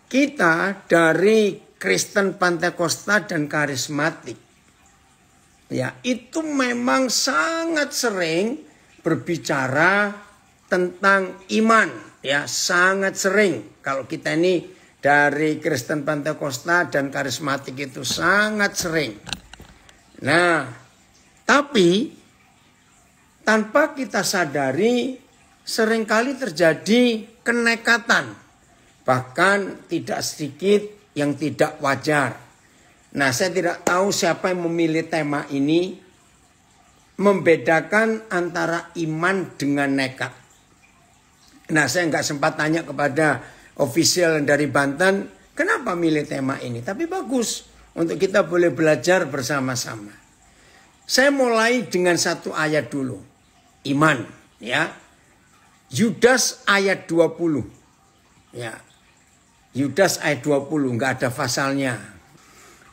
kita dari Kristen Pantekosta dan karismatik, ya, itu memang sangat sering berbicara tentang iman, ya, sangat sering. Kalau kita ini dari Kristen Pantekosta dan karismatik itu sangat sering. Nah, tapi tanpa kita sadari seringkali terjadi kenekatan. Bahkan tidak sedikit yang tidak wajar. Nah, saya tidak tahu siapa yang memilih tema ini. Membedakan antara iman dengan nekat. Nah, saya nggak sempat tanya kepada ofisial dari Banten, kenapa milih tema ini? Tapi bagus, untuk kita boleh belajar bersama-sama. Saya mulai dengan satu ayat dulu. Iman, ya. Yudas ayat 20. Ya. Yudas ayat 20, enggak ada pasalnya.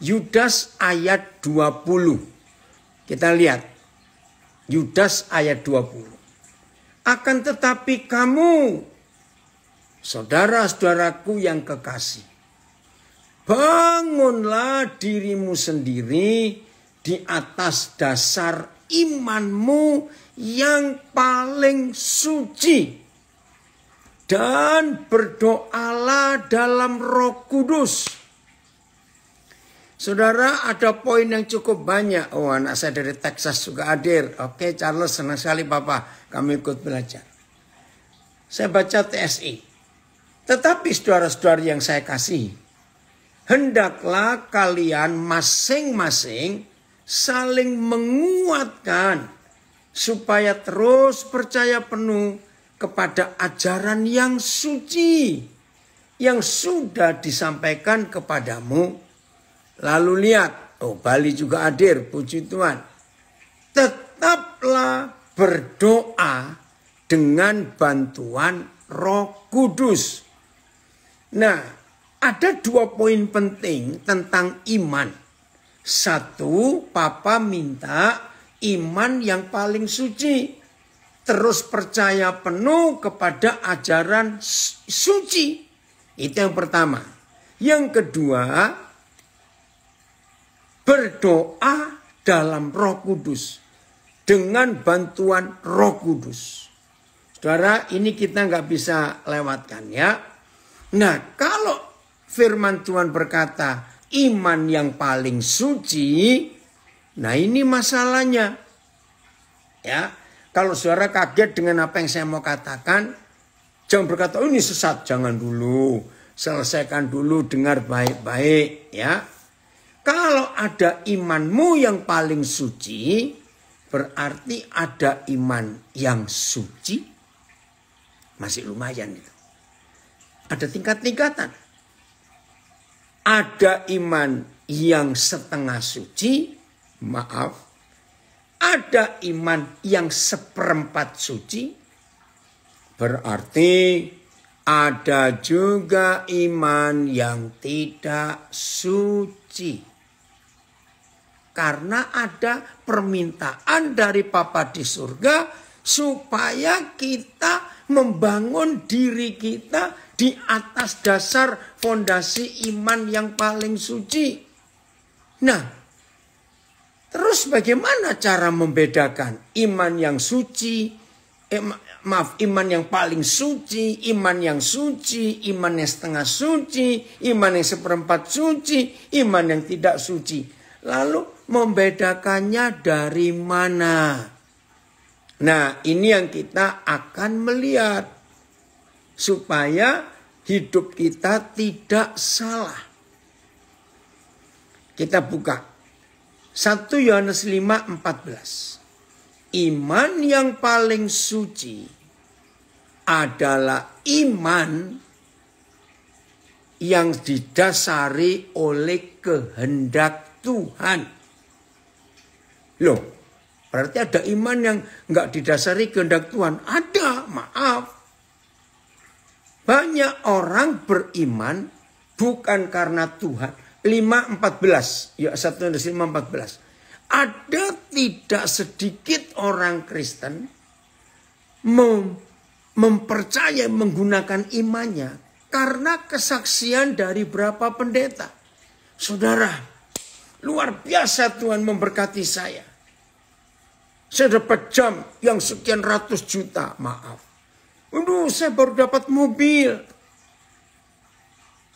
Yudas ayat 20. Kita lihat. Yudas ayat 20. Akan tetapi kamu, saudara-saudaraku yang kekasih, bangunlah dirimu sendiri di atas dasar imanmu yang paling suci, dan berdoalah dalam Roh Kudus. Saudara, ada poin yang cukup banyak. Oh, anak saya dari Texas juga hadir. Oke, Charles, senang sekali Papa, kami ikut belajar. Saya baca TSI. Tetapi saudara-saudara yang saya kasih, hendaklah kalian masing-masing saling menguatkan supaya terus percaya penuh kepada ajaran yang suci yang sudah disampaikan kepadamu. Lalu lihat, oh, Bali juga hadir, puji Tuhan. Tetaplah berdoa dengan bantuan Roh Kudus. Nah, ada 2 poin penting tentang iman. Satu, Papa minta iman yang paling suci. Terus percaya penuh kepada ajaran suci. Itu yang pertama. Yang kedua, berdoa dalam Roh Kudus. Dengan bantuan Roh Kudus. Saudara, ini kita nggak bisa lewatkan, ya. Nah, kalau firman Tuhan berkata iman yang paling suci, nah ini masalahnya. Ya, kalau saudara kaget dengan apa yang saya mau katakan, jangan berkata, oh ini sesat, jangan dulu. Selesaikan dulu, dengar baik-baik, ya. Kalau ada imanmu yang paling suci, berarti ada iman yang suci. Masih lumayan itu. Ada tingkat-tingkatan. Ada iman yang setengah suci, maaf. Ada iman yang seperempat suci. Berarti ada juga iman yang tidak suci. Karena ada permintaan dari Bapa di surga supaya kita membangun diri kita di atas dasar fondasi iman yang paling suci. Nah, terus bagaimana cara membedakan iman yang suci, iman yang paling suci, iman yang suci, iman yang setengah suci, iman yang seperempat suci, iman yang tidak suci. Lalu membedakannya dari mana? Nah, ini yang kita akan melihat supaya hidup kita tidak salah. Kita buka 1 Yohanes 5:14. Iman yang paling suci adalah iman yang didasari oleh kehendak Tuhan. Loh, berarti ada iman yang nggak didasari kehendak Tuhan. Ada, maaf. Banyak orang beriman bukan karena Tuhan. 5:14, ya 1 Yohanes 5:14. Ada tidak sedikit orang Kristen mempercayai menggunakan imannya karena kesaksian dari berapa pendeta. Saudara, luar biasa Tuhan memberkati saya. Saya dapat jam yang sekian ratus juta, maaf. Aduh, saya baru dapat mobil.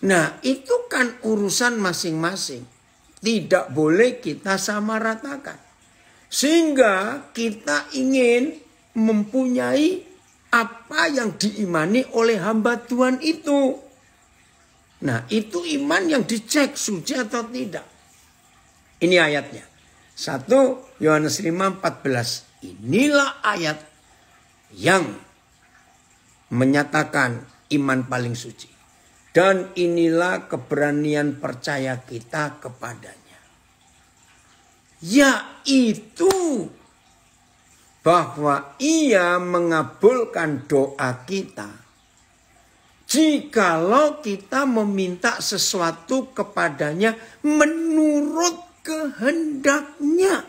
Nah, itu kan urusan masing-masing. Tidak boleh kita samaratakan. Sehingga kita ingin mempunyai apa yang diimani oleh hamba Tuhan itu. Nah, itu iman yang dicek suci atau tidak. Ini ayatnya. 1 Yohanes 5:14. Inilah ayat yang menyatakan iman paling suci. Dan inilah keberanian percaya kita kepadanya. Yaitu bahwa ia mengabulkan doa kita jikalau kita meminta sesuatu kepadanya menurut kehendaknya.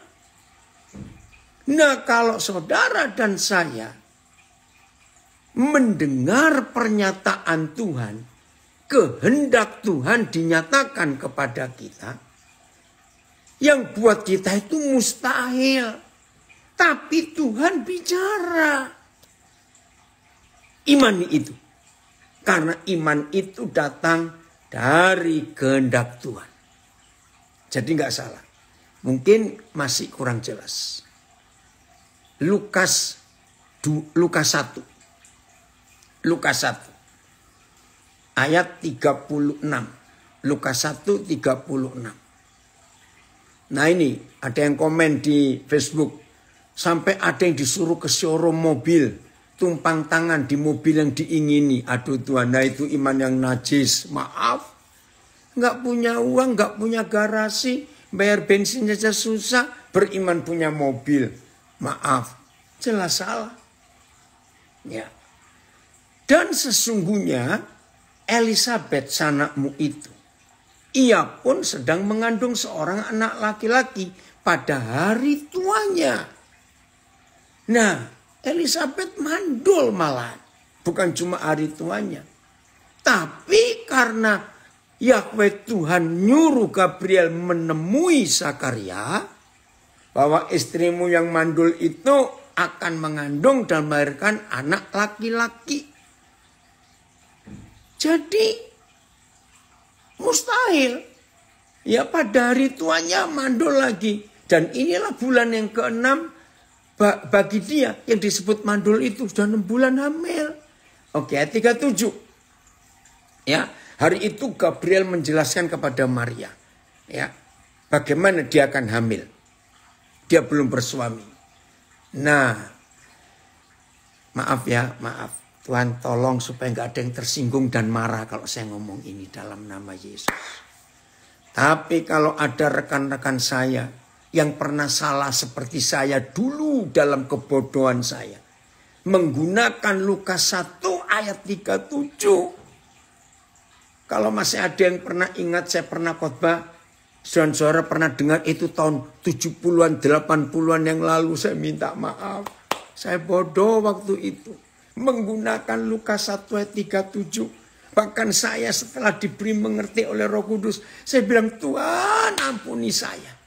Nah, kalau saudara dan saya mendengar pernyataan Tuhan, kehendak Tuhan dinyatakan kepada kita, yang buat kita itu mustahil. Tapi Tuhan bicara. Imani itu. Karena iman itu datang dari kehendak Tuhan. Jadi nggak salah. Mungkin masih kurang jelas. Lukas 1. Lukas 1. Ayat 36. Lukas 1, 36. Nah ini ada yang komen di Facebook. Sampai ada yang disuruh ke showroom mobil. Tumpang tangan di mobil yang diingini. Aduh Tuhan, nah itu iman yang najis. Maaf. Nggak punya uang, nggak punya garasi. Bayar bensin saja susah. Beriman punya mobil. Maaf. Jelas salah. Ya. Dan sesungguhnya Elisabeth sanakmu itu. Ia pun sedang mengandung seorang anak laki-laki pada hari tuanya. Nah, Elisabeth mandul malah. Bukan cuma hari tuanya. Tapi karena Yahweh Tuhan nyuruh Gabriel menemui Zakaria. Bahwa istrimu yang mandul itu akan mengandung dan melahirkan anak laki-laki. Jadi mustahil. Ya pada hari tuanya mandul lagi. Dan inilah bulan yang ke-6. Bagi dia yang disebut mandul itu sudah 6 bulan hamil. Oke, ayat 37. Ya, hari itu Gabriel menjelaskan kepada Maria, ya, bagaimana dia akan hamil. Dia belum bersuami. Nah, maaf ya, maaf. Tuhan tolong supaya nggak ada yang tersinggung dan marah kalau saya ngomong ini dalam nama Yesus. Tapi kalau ada rekan-rekan saya yang pernah salah seperti saya dulu dalam kebodohan saya. Menggunakan Lukas 1 ayat 37. Kalau masih ada yang pernah ingat saya pernah khotbah. Saudara pernah dengar itu tahun 70-an 80-an yang lalu. Saya minta maaf. Saya bodoh waktu itu. Menggunakan Lukas 1 ayat 37. Bahkan saya setelah diberi mengerti oleh Roh Kudus. Saya bilang Tuhan ampuni saya.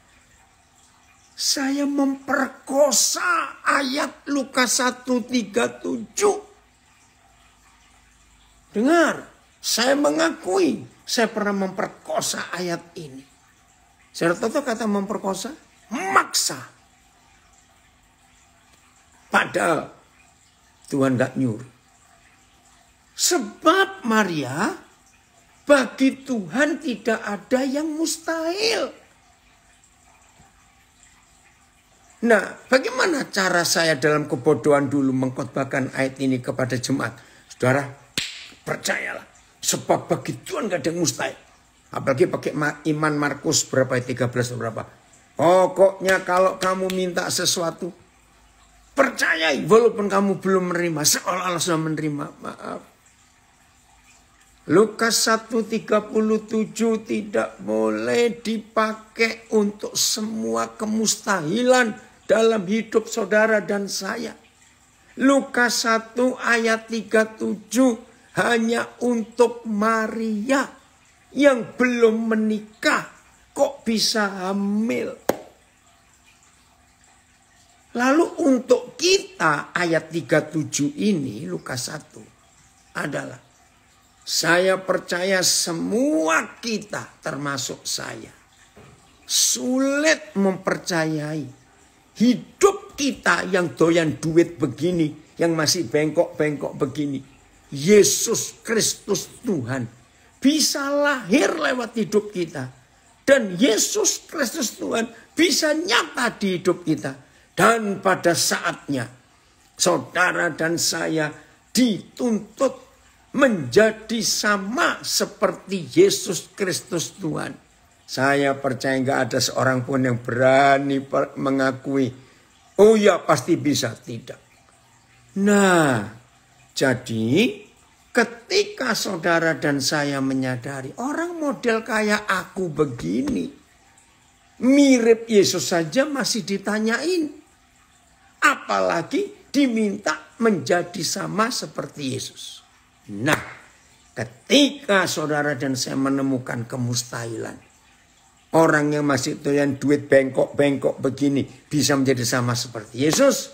Saya memperkosa ayat Lukas 1:37. Dengar, saya mengakui saya pernah memperkosa ayat ini. Saya tahu kata memperkosa, memaksa. Padahal Tuhan gak nyuruh. Sebab Maria, bagi Tuhan tidak ada yang mustahil. Nah, bagaimana cara saya dalam kebodohan dulu mengkhotbahkan ayat ini kepada jemaat? Saudara, percayalah. Sebab bagi Tuhan gak ada yang mustahil. Apalagi pakai iman Markus berapa ayat 13 berapa. Pokoknya kalau kamu minta sesuatu, percayai walaupun kamu belum menerima. Seolah-olah sudah menerima. Maaf. Lukas 1:37 tidak boleh dipakai untuk semua kemustahilan dalam hidup saudara dan saya. Lukas 1 ayat 37 hanya untuk Maria yang belum menikah kok bisa hamil. Lalu untuk kita ayat 37 ini Lukas 1 adalah saya percaya semua kita termasuk saya sulit mempercayai hidup kita yang doyan duit begini, yang masih bengkok-bengkok begini. Yesus Kristus Tuhan bisa lahir lewat hidup kita. Dan Yesus Kristus Tuhan bisa nyata di hidup kita. Dan pada saatnya saudara dan saya dituntut menjadi sama seperti Yesus Kristus Tuhan. Saya percaya nggak ada seorang pun yang berani mengakui, oh ya pasti bisa. Tidak. Nah, jadi ketika saudara dan saya menyadari orang model kayak aku begini, mirip Yesus saja masih ditanyain. Apalagi diminta menjadi sama seperti Yesus. Nah, ketika saudara dan saya menemukan kemustahilan, orang yang masih doyan duit bengkok-bengkok begini bisa menjadi sama seperti Yesus,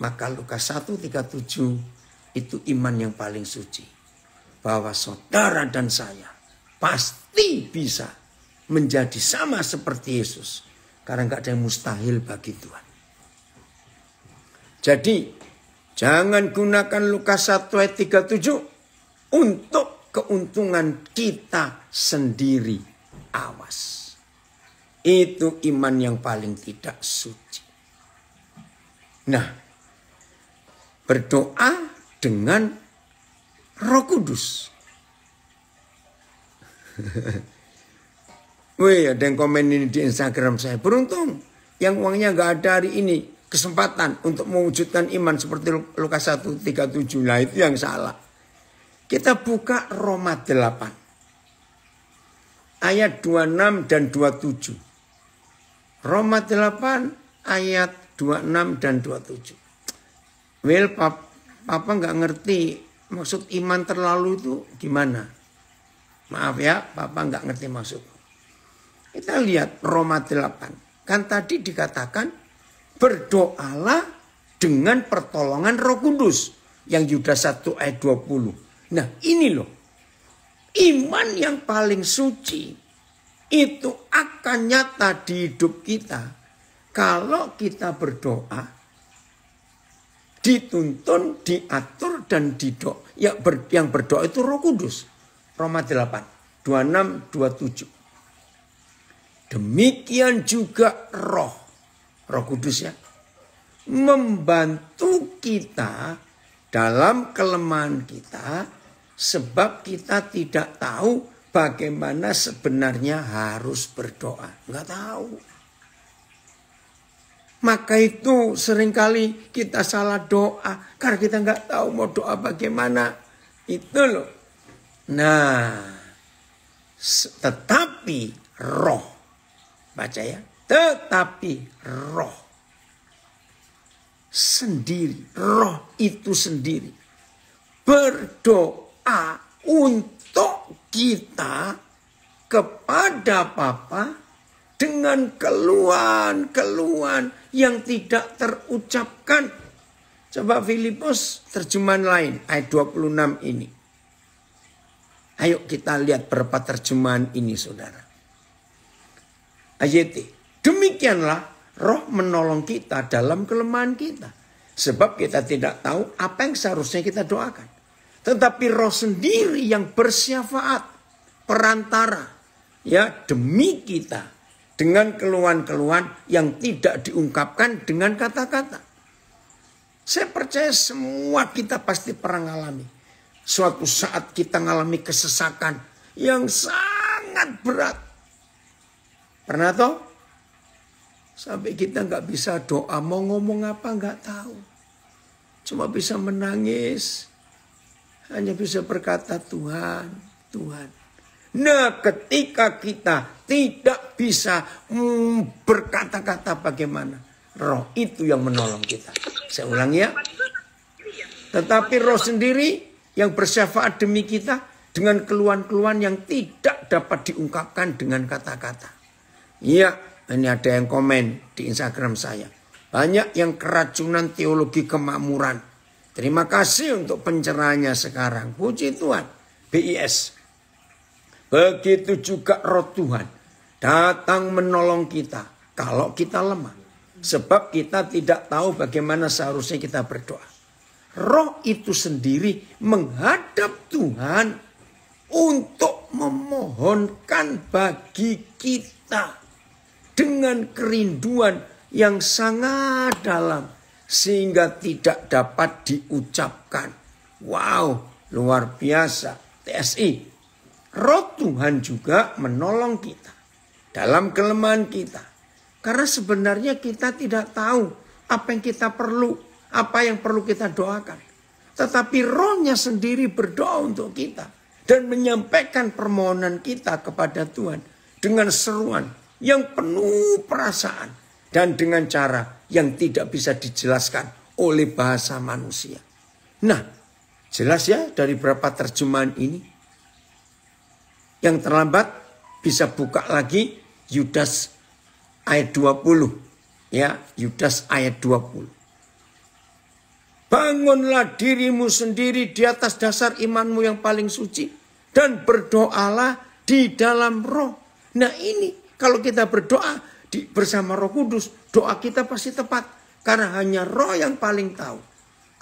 maka Lukas 1:37 itu iman yang paling suci. Bahwa saudara dan saya pasti bisa menjadi sama seperti Yesus. Karena nggak ada yang mustahil bagi Tuhan. Jadi jangan gunakan Lukas 1:37 untuk keuntungan kita sendiri. Awas. Itu iman yang paling tidak suci. Nah, berdoa dengan Roh Kudus. Wih, ada yang komen ini di Instagram saya. Beruntung yang uangnya nggak ada hari ini. Kesempatan untuk mewujudkan iman seperti Lukas 1:37. Nah, itu yang salah. Kita buka Roma 8. Ayat 26 dan 27. Roma 8 ayat 26 dan 27. Well, Papa nggak ngerti maksud iman terlalu itu gimana. Maaf ya, Papa nggak ngerti maksud. Kita lihat Roma 8. Kan tadi dikatakan berdoalah dengan pertolongan Roh Kudus. Yang Yudas 1 ayat 20. Nah ini loh. Iman yang paling suci itu akan nyata di hidup kita. Kalau kita berdoa, dituntun, diatur, dan didoa. Yang berdoa itu Roh Kudus. Roma 8, 26, 27. Demikian juga Roh Kudus ya, membantu kita dalam kelemahan kita, sebab kita tidak tahu bagaimana sebenarnya harus berdoa. Nggak tahu. Maka itu seringkali kita salah doa karena kita nggak tahu mau doa bagaimana. Itu loh. Nah, tetapi Roh, baca ya. Tetapi Roh sendiri, Roh itu sendiri berdoa untuk kita kepada Bapa dengan keluhan-keluhan yang tidak terucapkan. Coba Filipus terjemahan lain ayat 26 ini. Ayo kita lihat berapa terjemahan ini saudara. Ayat demikianlah Roh menolong kita dalam kelemahan kita. Sebab kita tidak tahu apa yang seharusnya kita doakan. Tetapi Roh sendiri yang bersyafaat, perantara, ya demi kita. Dengan keluhan-keluhan yang tidak diungkapkan dengan kata-kata. Saya percaya semua kita pasti pernah ngalami. Suatu saat kita ngalami kesesakan yang sangat berat. Pernah toh? Sampai kita nggak bisa doa, mau ngomong apa nggak tahu. Cuma bisa menangis. Hanya bisa berkata Tuhan, Tuhan. Nah ketika kita tidak bisa berkata-kata bagaimana. Roh itu yang menolong kita. Saya ulang ya. Tetapi Roh sendiri yang bersyafaat demi kita dengan keluhan-keluhan yang tidak dapat diungkapkan dengan kata-kata. Iya, ini ada yang komen di Instagram saya. Banyak yang keracunan teologi kemakmuran. Terima kasih untuk pencerahannya sekarang. Puji Tuhan. BIS. Begitu juga roh Tuhan datang menolong kita kalau kita lemah. Sebab kita tidak tahu bagaimana seharusnya kita berdoa. Roh itu sendiri menghadap Tuhan untuk memohonkan bagi kita dengan kerinduan yang sangat dalam sehingga tidak dapat diucapkan. Wow, luar biasa. TSI, roh Tuhan juga menolong kita dalam kelemahan kita. Karena sebenarnya kita tidak tahu apa yang kita perlu. Apa yang perlu kita doakan. Tetapi rohnya sendiri berdoa untuk kita. Dan menyampaikan permohonan kita kepada Tuhan. Dengan seruan yang penuh perasaan. Dan dengan cara yang tidak bisa dijelaskan oleh bahasa manusia. Nah, jelas ya dari beberapa terjemahan ini. Yang terlambat bisa buka lagi Yudas ayat 20. Ya, Yudas ayat 20. Bangunlah dirimu sendiri di atas dasar imanmu yang paling suci. Dan berdoalah di dalam roh. Nah ini kalau kita berdoa bersama Roh Kudus. Doa kita pasti tepat. Karena hanya roh yang paling tahu.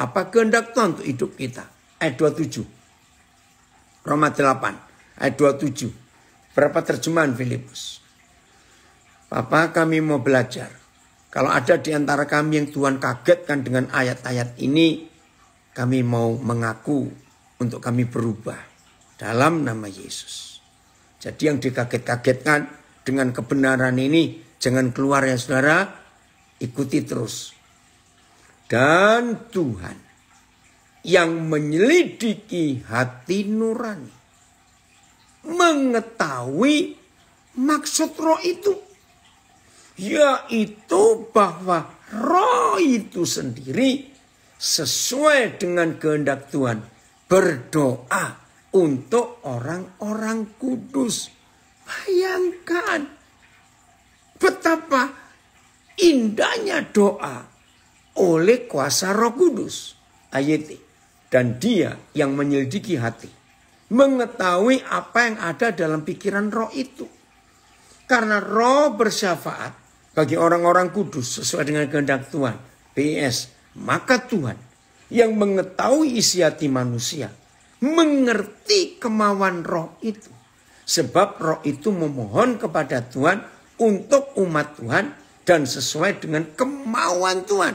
Apa kehendak Tuhan untuk hidup kita. Ayat 27. Roma 8. Ayat 27. Berapa terjemahan Filipus? Papa kami mau belajar. Kalau ada di antara kami yang Tuhan kagetkan dengan ayat-ayat ini, kami mau mengaku untuk kami berubah dalam nama Yesus. Jadi yang dikaget-kagetkan dengan kebenaran ini, jangan keluar ya saudara, ikuti terus. Dan Tuhan yang menyelidiki hati nurani, mengetahui maksud roh itu. Yaitu bahwa roh itu sendiri sesuai dengan kehendak Tuhan berdoa untuk orang-orang kudus. Bayangkan betapa indahnya doa oleh kuasa Roh Kudus. Ayat dan dia yang menyelidiki hati, mengetahui apa yang ada dalam pikiran roh itu. Karena roh bersyafaat bagi orang-orang kudus sesuai dengan kehendak Tuhan. PS. Maka Tuhan yang mengetahui isi hati manusia mengerti kemauan roh itu. Sebab roh itu memohon kepada Tuhan untuk umat Tuhan dan sesuai dengan kemauan Tuhan.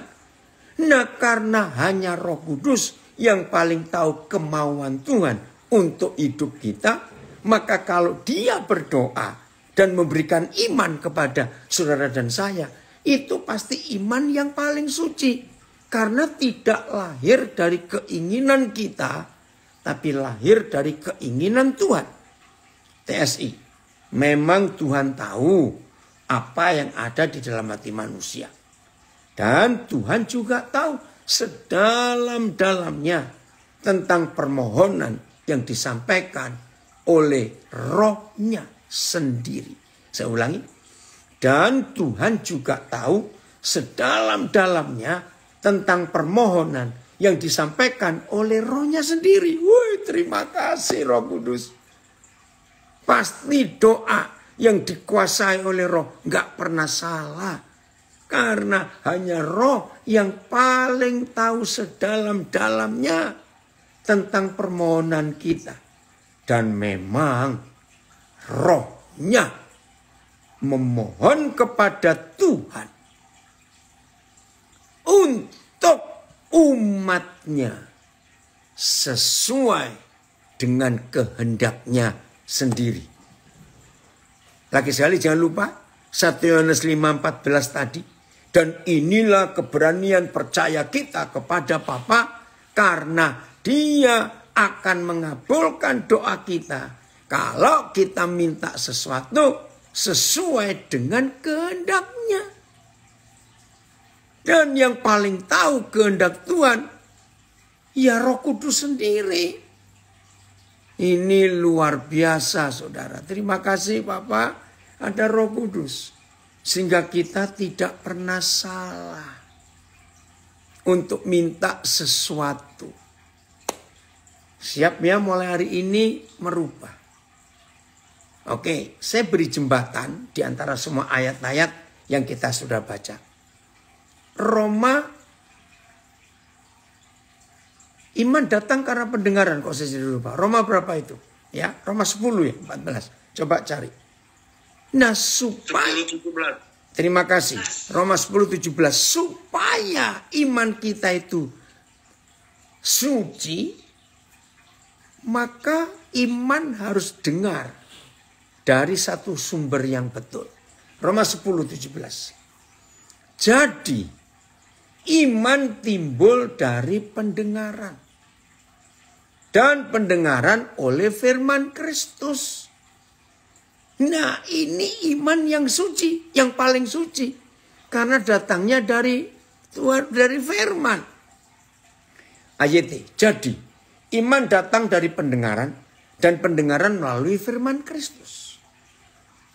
Nah karena hanya Roh Kudus yang paling tahu kemauan Tuhan untuk hidup kita. Maka kalau dia berdoa dan memberikan iman kepada saudara dan saya, itu pasti iman yang paling suci. Karena tidak lahir dari keinginan kita, tapi lahir dari keinginan Tuhan. TSI, memang Tuhan tahu apa yang ada di dalam hati manusia. Dan Tuhan juga tahu sedalam-dalamnya tentang permohonan yang disampaikan oleh rohnya sendiri. Saya ulangi. Dan Tuhan juga tahu sedalam-dalamnya tentang permohonan yang disampaikan oleh rohnya sendiri. Woi, terima kasih Roh Kudus. Pasti doa yang dikuasai oleh roh gak pernah salah. Karena hanya roh yang paling tahu sedalam-dalamnya tentang permohonan kita. Dan memang rohnya memohon kepada Tuhan untuk umatnya sesuai dengan kehendaknya sendiri. Lagi sekali jangan lupa 1 Yohanes 5:14 tadi. Dan inilah keberanian percaya kita kepada Bapa karena Dia akan mengabulkan doa kita kalau kita minta sesuatu sesuai dengan kehendaknya. Dan yang paling tahu kehendak Tuhan, ya Roh Kudus sendiri. Ini luar biasa saudara. Terima kasih Bapak, ada Roh Kudus. Sehingga kita tidak pernah salah untuk minta sesuatu. Siap ya mulai hari ini merubah. Oke, saya beri jembatan di antara semua ayat-ayat yang kita sudah baca. Roma, iman datang karena pendengaran. Kok saya jadi lupa. Roma berapa itu? Ya, Roma 10 ya, 14. Coba cari. Nah, supaya 17. Terima kasih. Roma 10:17 supaya iman kita itu suci, maka iman harus dengar dari satu sumber yang betul. Roma 10:17. Jadi iman timbul dari pendengaran. Dan pendengaran oleh firman Kristus. Nah, ini iman yang suci, yang paling suci. Karena datangnya dari Tuhan, dari firman. Ayat. Jadi, iman datang dari pendengaran dan pendengaran melalui firman Kristus.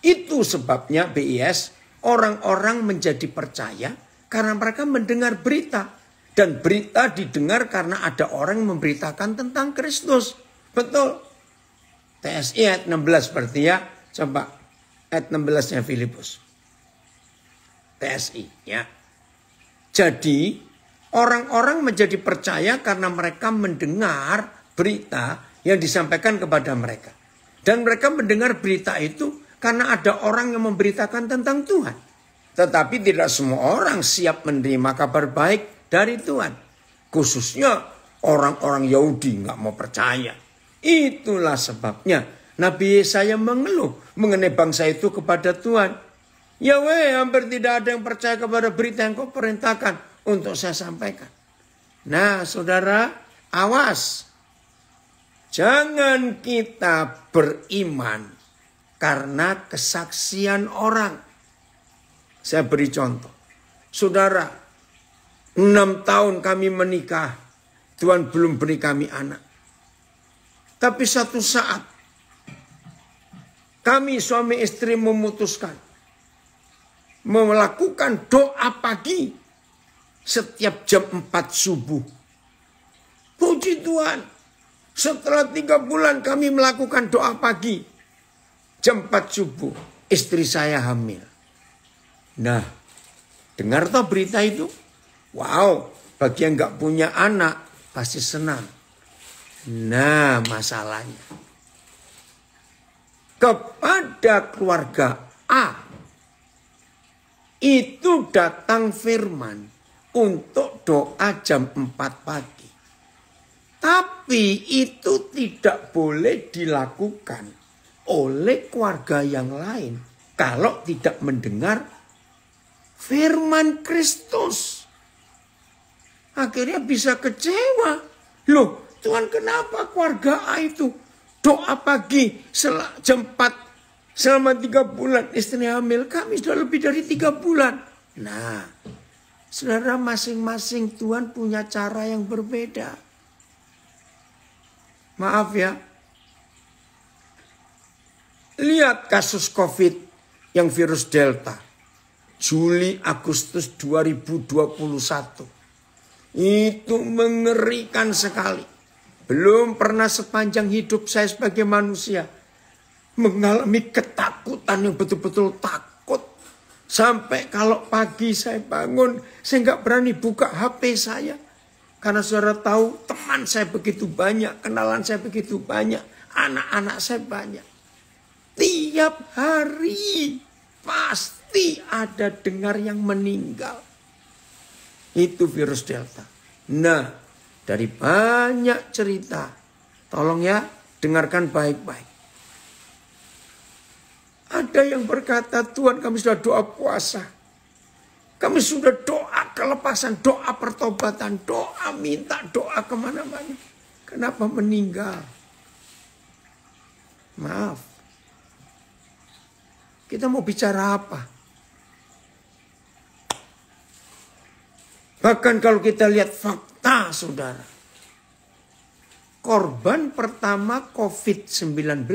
Itu sebabnya BIS, orang-orang menjadi percaya karena mereka mendengar berita. Dan berita didengar karena ada orang yang memberitakan tentang Kristus. Betul. TSI ayat 16 berarti ya. Coba ayat 16-nya Filipus. TSI ya. Jadi orang-orang menjadi percaya karena mereka mendengar berita yang disampaikan kepada mereka. Dan mereka mendengar berita itu karena ada orang yang memberitakan tentang Tuhan. Tetapi tidak semua orang siap menerima kabar baik dari Tuhan. Khususnya orang-orang Yahudi nggak mau percaya. Itulah sebabnya Nabi Yesaya mengeluh mengenai bangsa itu kepada Tuhan. Yahweh, hampir tidak ada yang percaya kepada berita yang kau perintahkan untuk saya sampaikan. Nah saudara, awas. Jangan kita beriman karena kesaksian orang. Saya beri contoh. Saudara, 6 tahun kami menikah. Tuhan belum beri kami anak. Tapi satu saat kami suami istri memutuskan melakukan doa pagi setiap jam 4 subuh. Puji Tuhan, setelah 3 bulan kami melakukan doa pagi jam 4 subuh, istri saya hamil. Nah, dengar toh berita itu? Wow, bagi yang gak punya anak pasti senang. Nah, masalahnya kepada keluarga A itu datang firman untuk doa jam 4 pagi. Tapi itu tidak boleh dilakukan oleh keluarga yang lain kalau tidak mendengar firman Kristus. Akhirnya bisa kecewa. Loh, Tuhan kenapa keluarga A itu doa pagi jam 4 selama 3 bulan istri hamil, kami sudah lebih dari 3 bulan. Nah, saudara, masing-masing Tuhan punya cara yang berbeda. Maaf ya. Lihat kasus COVID yang virus Delta. Juli Agustus 2021. Itu mengerikan sekali. Belum pernah sepanjang hidup saya sebagai manusia mengalami ketakutan yang betul-betul takut. Sampai kalau pagi saya bangun, saya nggak berani buka HP saya. Karena saudara tahu teman saya begitu banyak, kenalan saya begitu banyak, anak-anak saya banyak. Tiap hari pasti ada dengar yang meninggal. Itu virus Delta. Nah, dari banyak cerita, tolong ya dengarkan baik-baik. Ada yang berkata, Tuhan kami sudah doa puasa. Kami sudah doa kelepasan, doa pertobatan, doa minta, doa kemana-mana. Kenapa meninggal? Maaf. Kita mau bicara apa? Bahkan kalau kita lihat fakta, saudara. korban pertama COVID-19.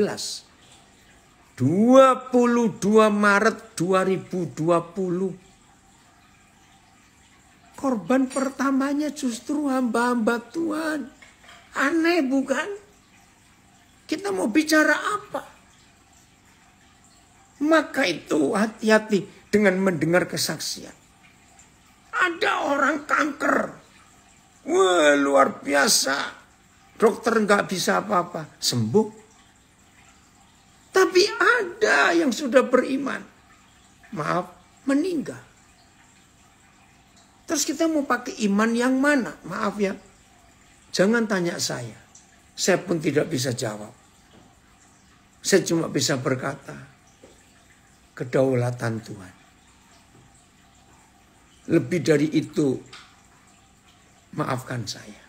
22 Maret 2020. Korban pertamanya justru hamba-hamba Tuhan. Aneh bukan? Kita mau bicara apa? Maka itu hati-hati dengan mendengar kesaksian. Ada orang kanker. Wah, luar biasa. Dokter nggak bisa apa-apa. Sembuh. Tapi ada yang sudah beriman. Maaf, meninggal. Terus kita mau pakai iman yang mana? Maaf ya. Jangan tanya saya. Saya pun tidak bisa jawab. Saya cuma bisa berkata, kedaulatan Tuhan. Lebih dari itu, maafkan saya.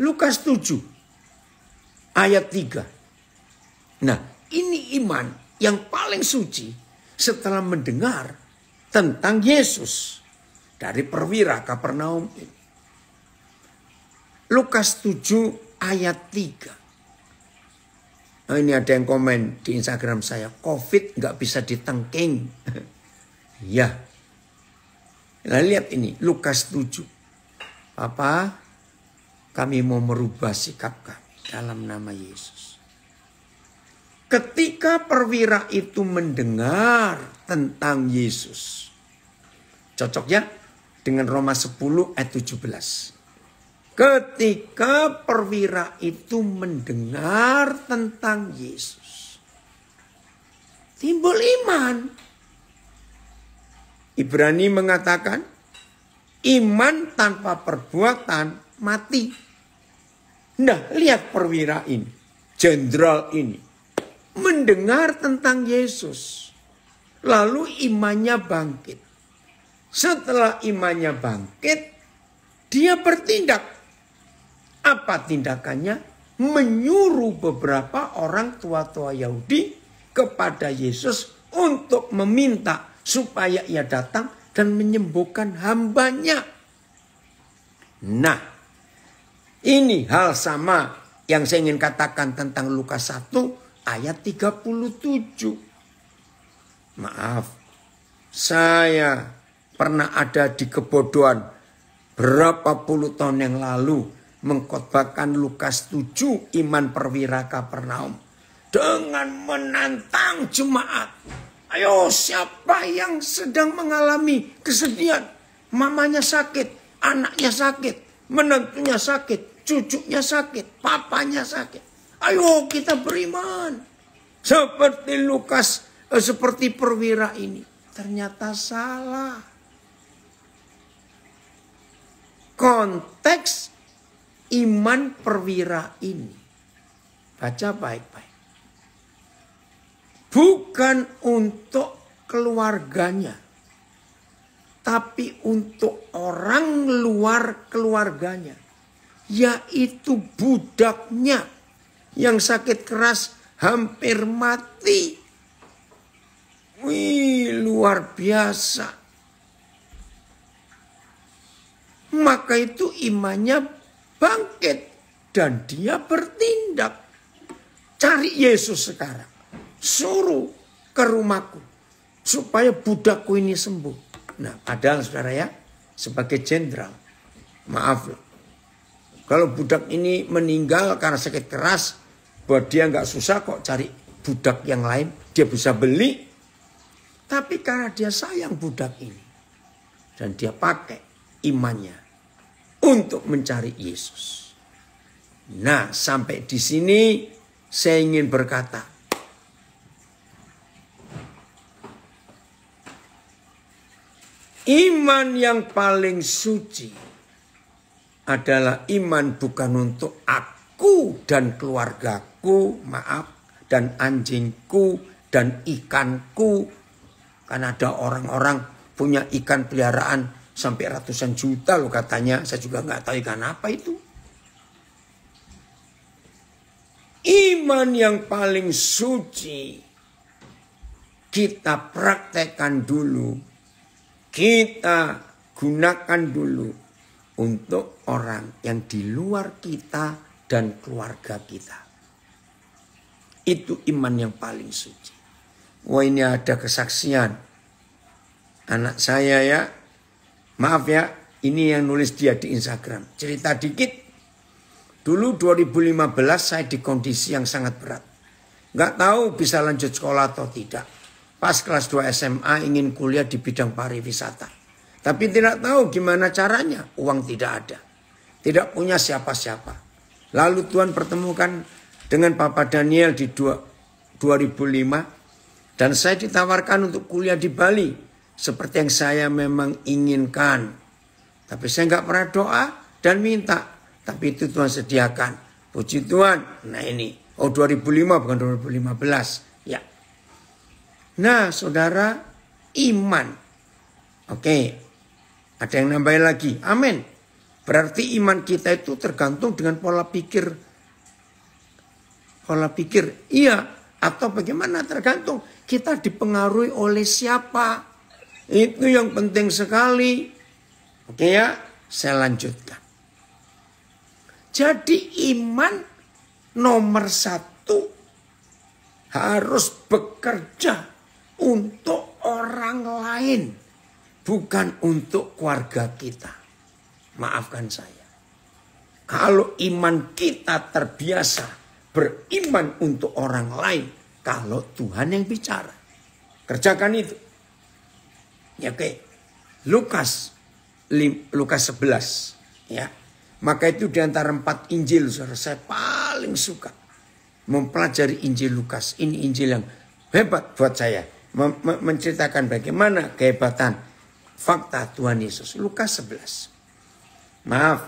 Lukas 7, ayat 3. Nah, ini iman yang paling suci setelah mendengar tentang Yesus dari perwira Kapernaum ini. Lukas 7 ayat 3. Nah, ini ada yang komen di Instagram saya, COVID nggak bisa ditengking. Ya. Nah, lihat ini, Lukas 7. Papa, kami mau merubah sikap kami dalam nama Yesus. Ketika perwira itu mendengar tentang Yesus. Cocok ya dengan Roma 10 ayat 17. Ketika perwira itu mendengar tentang Yesus, timbul iman. Ibrani mengatakan, iman tanpa perbuatan mati. Nah, lihat perwira ini, jenderal ini, mendengar tentang Yesus. Lalu imannya bangkit. Setelah imannya bangkit, dia bertindak. Apa tindakannya? Menyuruh beberapa orang tua-tua Yahudi kepada Yesus untuk meminta supaya ia datang dan menyembuhkan hambanya. Nah, ini hal sama yang saya ingin katakan tentang Lukas 1 ayat 37. Maaf, saya pernah ada di kebodohan berapa puluh tahun yang lalu mengkhotbahkan Lukas 7 iman perwira Kapernaum dengan menantang jemaat. Ayo, siapa yang sedang mengalami kesedihan? Mamanya sakit, anaknya sakit, menantunya sakit, cucunya sakit, papanya sakit. Ayo kita beriman. Seperti Lukas, seperti perwira ini. Ternyata salah. Konteks iman perwira ini, baca baik-baik, bukan untuk keluarganya, tapi untuk orang luar keluarganya, yaitu budaknya yang sakit keras hampir mati. Wih, luar biasa. Maka itu imannya bangkit dan dia bertindak. Cari Yesus sekarang. Suruh ke rumahku supaya budakku ini sembuh. Nah, padahal saudara ya, sebagai jenderal, maaf loh. Kalau budak ini meninggal karena sakit keras, buat dia nggak susah kok cari budak yang lain. Dia bisa beli. Tapi karena dia sayang budak ini. Dan dia pakai imannya untuk mencari Yesus. Nah, sampai di sini saya ingin berkata, iman yang paling suci adalah iman bukan untuk aku dan keluargaku, maaf, dan anjingku dan ikanku. Karena ada orang-orang punya ikan peliharaan sampai ratusan juta loh katanya. Saya juga nggak tahu ikan apa itu. Iman yang paling suci kita praktekkan dulu. Kita gunakan dulu untuk orang yang di luar kita dan keluarga kita. Itu iman yang paling suci. Wah, ini ada kesaksian. Anak saya ya, maaf ya, ini yang nulis dia di Instagram. Cerita dikit. Dulu 2015 saya di kondisi yang sangat berat. Nggak tahu bisa lanjut sekolah atau tidak. Pas kelas 2 SMA ingin kuliah di bidang pariwisata. Tapi tidak tahu gimana caranya. Uang tidak ada. Tidak punya siapa-siapa. Lalu Tuhan pertemukan dengan Papa Daniel di 2005. Dan saya ditawarkan untuk kuliah di Bali. Seperti yang saya memang inginkan. Tapi saya nggak pernah doa dan minta. Tapi itu Tuhan sediakan. Puji Tuhan. Nah ini. Oh 2005 bukan 2015. Ya. Nah saudara, iman. Oke. Ada yang nambahin lagi. Amin. Berarti iman kita itu tergantung dengan pola pikir. Pola pikir. Iya. Atau bagaimana tergantung. Kita dipengaruhi oleh siapa. Itu yang penting sekali. Oke ya. Saya lanjutkan. Jadi iman nomor 1 harus bekerja untuk orang lain. Bukan untuk keluarga kita. Maafkan saya. Kalau iman kita terbiasa beriman untuk orang lain. Kalau Tuhan yang bicara. Kerjakan itu. Ya, oke. Lukas 11. Ya. Maka itu diantara 4 Injil. Saya paling suka mempelajari Injil Lukas. Ini Injil yang hebat buat saya. Menceritakan bagaimana kehebatan fakta Tuhan Yesus. Lukas 11. Maaf.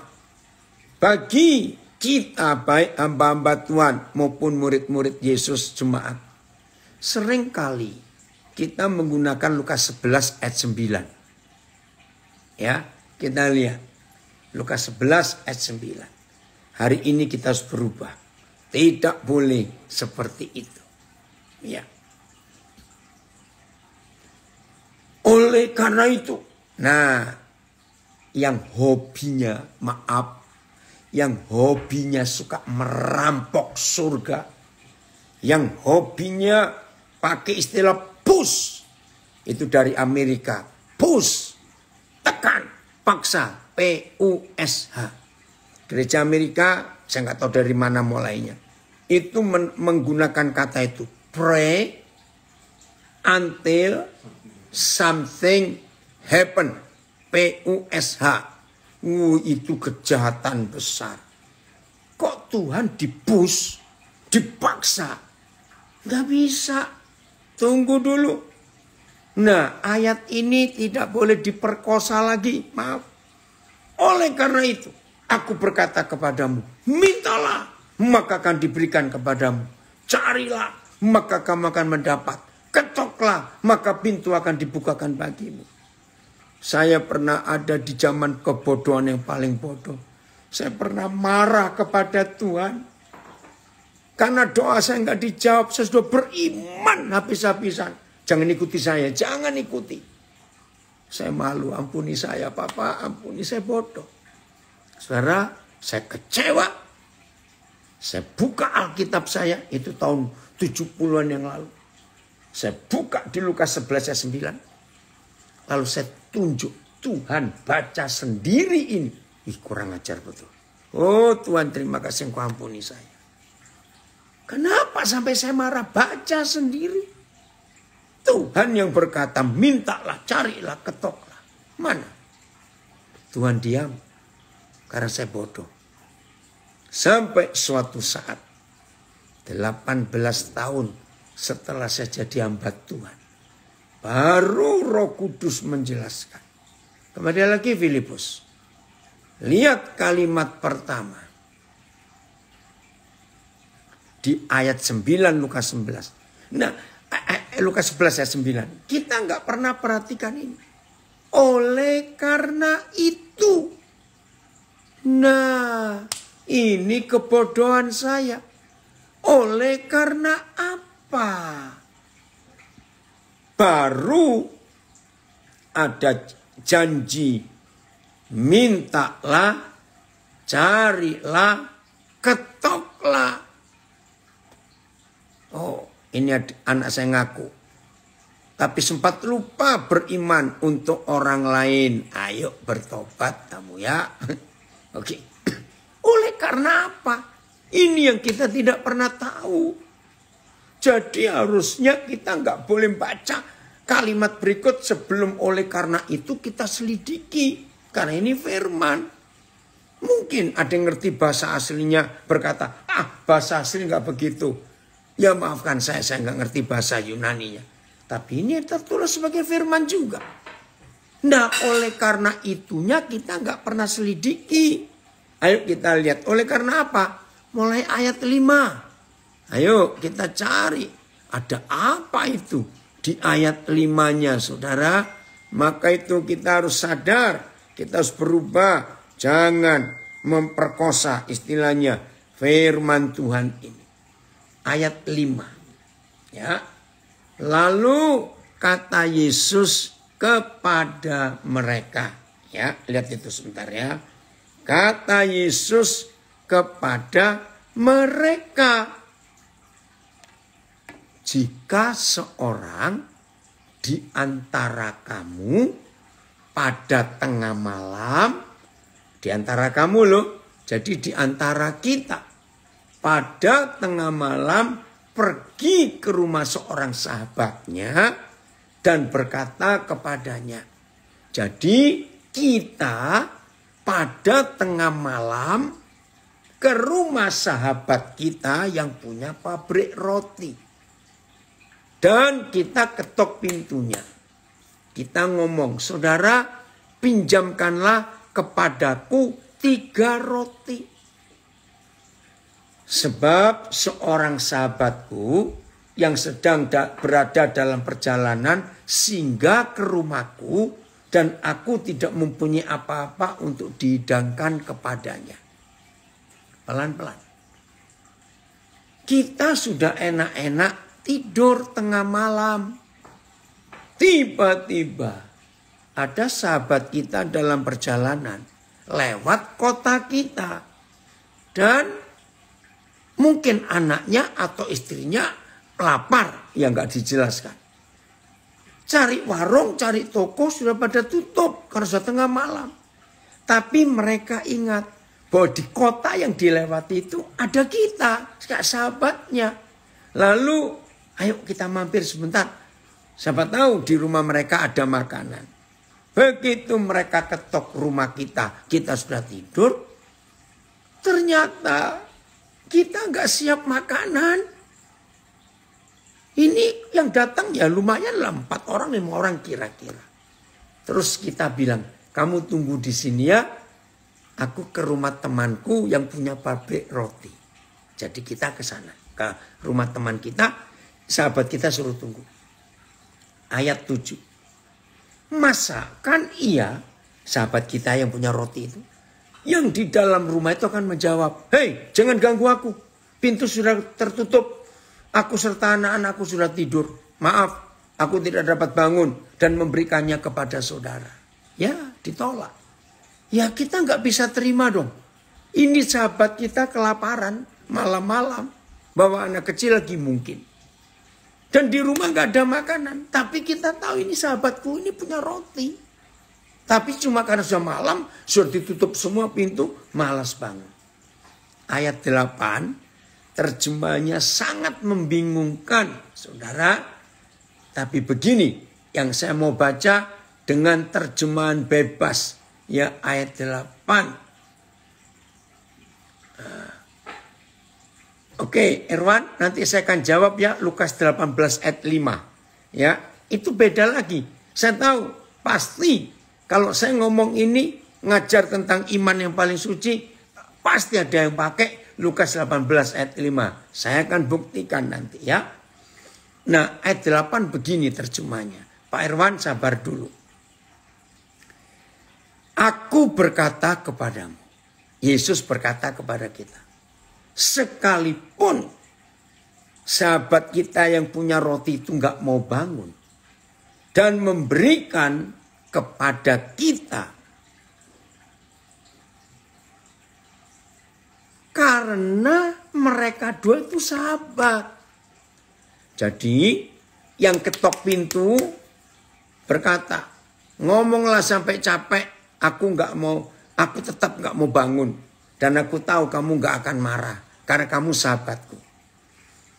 Bagi kita baik hamba-hamba Tuhan maupun murid-murid Yesus jemaat. Seringkali kita menggunakan Lukas 11 ayat 9. Ya, kita lihat. Lukas 11 ayat 9. Hari ini kita harus berubah. Tidak boleh seperti itu. Ya. Oleh karena itu. Nah, yang hobinya, yang hobinya suka merampok surga. Yang hobinya pakai istilah push. Itu dari Amerika. Push. Tekan. Paksa. PUSH. Gereja Amerika, saya nggak tahu dari mana mulainya. Itu menggunakan kata itu. Pray until something happen. PUSH. Itu kejahatan besar. Kok Tuhan dipush, dipaksa? Nggak bisa. Tunggu dulu. Nah, ayat ini tidak boleh diperkosa lagi. Maaf. Oleh karena itu, aku berkata kepadamu, mintalah, maka akan diberikan kepadamu. Carilah, maka kamu akan mendapat. Ketoklah, maka pintu akan dibukakan bagimu. Saya pernah ada di zaman kebodohan yang paling bodoh. Saya pernah marah kepada Tuhan. Karena doa saya nggak dijawab, saya sudah beriman habis-habisan. Jangan ikuti saya, jangan ikuti. Saya malu, ampuni saya Papa, ampuni saya bodoh. Saudara, saya kecewa. Saya buka Alkitab saya, itu tahun 70-an yang lalu. Saya buka di Lukas 11 ayat 9. Lalu saya tunjuk, Tuhan baca sendiri ini. Ih, kurang ajar betul. Oh Tuhan, terima kasih engkau ampuni saya. Kenapa sampai saya marah? Baca sendiri. Tuhan yang berkata, mintalah, carilah, ketoklah. Mana? Tuhan diam. Karena saya bodoh. Sampai suatu saat, 18 tahun setelah saya jadi hamba Tuhan, baru Roh Kudus menjelaskan. Kemudian lagi Filipus. Lihat kalimat pertama. Di ayat 9 Lukas 11. Nah, Lukas 11 ayat 9. Kita nggak pernah perhatikan ini. Oleh karena itu. Nah, ini kebodohan saya. Oleh karena apa? Baru ada janji mintalah, carilah, ketoklah. Oh, ini anak saya ngaku. Tapi sempat lupa beriman untuk orang lain. Ayo bertobat kamu ya. Oke. Oleh karena apa? Ini yang kita tidak pernah tahu. Jadi harusnya kita nggak boleh baca kalimat berikut sebelum oleh karena itu kita selidiki. Karena ini firman. Mungkin ada yang ngerti bahasa aslinya berkata, bahasa asli nggak begitu. Ya maafkan saya nggak ngerti bahasa Yunaninya. Tapi ini tertulis sebagai firman juga. Nah oleh karena itunya kita nggak pernah selidiki. Ayo kita lihat oleh karena apa? Mulai ayat 5. Ayo kita cari. Ada apa itu di ayat 5-nya saudara? Maka itu kita harus sadar. Kita harus berubah. Jangan memperkosa istilahnya firman Tuhan ini. Ayat 5. Ya. Lalu kata Yesus kepada mereka. Ya, lihat itu sebentar ya. Kata Yesus kepada mereka. Jika seorang di antara kamu pada tengah malam, di antara kamu loh, jadi di antara kita, pada tengah malam pergi ke rumah seorang sahabatnya dan berkata kepadanya. Jadi kita pada tengah malam ke rumah sahabat kita yang punya pabrik roti. Dan kita ketok pintunya. Kita ngomong, saudara pinjamkanlah kepadaku 3 roti. Sebab seorang sahabatku yang sedang berada dalam perjalanan singgah ke rumahku dan aku tidak mempunyai apa-apa untuk dihidangkan kepadanya. Pelan-pelan. Kita sudah enak-enak tidur tengah malam. Tiba-tiba ada sahabat kita dalam perjalanan lewat kota kita. Dan mungkin anaknya atau istrinya lapar, yang nggak dijelaskan. Cari warung, cari toko sudah pada tutup karena sudah tengah malam. Tapi mereka ingat bahwa di kota yang dilewati itu ada kita, sahabatnya. Lalu ayo kita mampir sebentar. Siapa tahu di rumah mereka ada makanan. Begitu mereka ketok rumah kita sudah tidur. Ternyata kita nggak siap makanan. Ini yang datang ya lumayan lah 4 orang 5 orang kira-kira. Terus kita bilang, kamu tunggu di sini ya. Aku ke rumah temanku yang punya pabrik roti. Jadi kita ke sana, ke rumah teman kita, sahabat kita suruh tunggu. Ayat 7. Masa kan iya sahabat kita yang punya roti itu, yang di dalam rumah itu akan menjawab, hei jangan ganggu aku, pintu sudah tertutup, aku serta anak-anakku sudah tidur, maaf aku tidak dapat bangun dan memberikannya kepada saudara. Ya ditolak. Ya kita nggak bisa terima dong. Ini sahabat kita kelaparan malam-malam, bawa anak kecil lagi mungkin. Dan di rumah nggak ada makanan, tapi kita tahu ini sahabatku ini punya roti. Tapi cuma karena sudah malam, sudah ditutup semua pintu, malas bangun. Ayat 8, terjemahnya sangat membingungkan, saudara. Tapi begini, yang saya mau baca dengan terjemahan bebas. Ya ayat 8. Oke, Erwan, nanti saya akan jawab ya Lukas 18 ayat 5. Ya, itu beda lagi. Saya tahu pasti kalau saya ngomong ini ngajar tentang iman yang paling suci, pasti ada yang pakai Lukas 18 ayat 5. Saya akan buktikan nanti ya. Nah, ayat 8 begini terjemahnya. Pak Erwan sabar dulu. Aku berkata kepadamu. Yesus berkata kepada kita. Sekalipun sahabat kita yang punya roti itu nggak mau bangun. Dan memberikan kepada kita Karena mereka dua itu sahabat. Jadi yang ketok pintu berkata, ngomonglah sampai capek, aku tetap nggak mau bangun. Dan aku tahu kamu nggak akan marah, karena kamu sahabatku.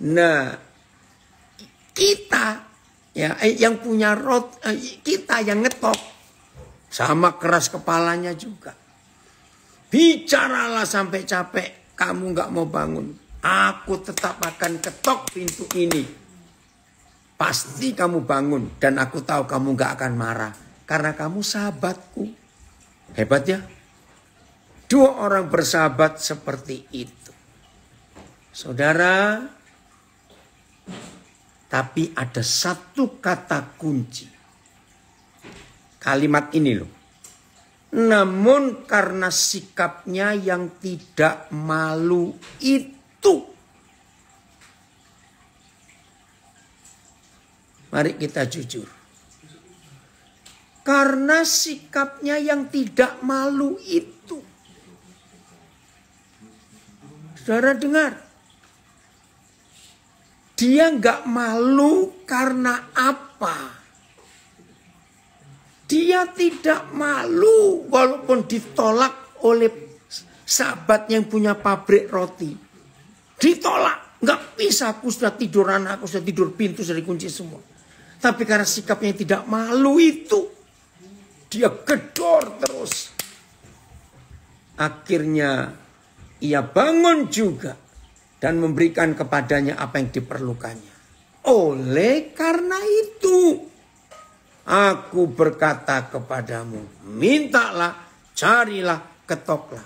Nah, kita ya yang punya kita yang ngetok, sama keras kepalanya juga. Bicaralah sampai capek, kamu nggak mau bangun. Aku tetap akan ketok pintu ini. Pasti kamu bangun dan aku tahu kamu nggak akan marah karena kamu sahabatku. Hebat ya? Dua orang bersahabat seperti itu. Saudara, tapi ada satu kata kunci. Kalimat ini loh. Namun karena sikapnya yang tidak malu itu. Mari kita jujur. Karena sikapnya yang tidak malu itu. Saudara dengar. Dia nggak malu karena apa? Dia tidak malu walaupun ditolak oleh sahabat yang punya pabrik roti. Ditolak. Nggak bisa, aku sudah tidur, anak aku sudah tidur, pintu sudah dikunci semua. Tapi karena sikapnya yang tidak malu itu, dia gedor terus. Akhirnya ia bangun juga dan memberikan kepadanya apa yang diperlukannya. Oleh karena itu, aku berkata kepadamu, mintalah, carilah, ketoklah.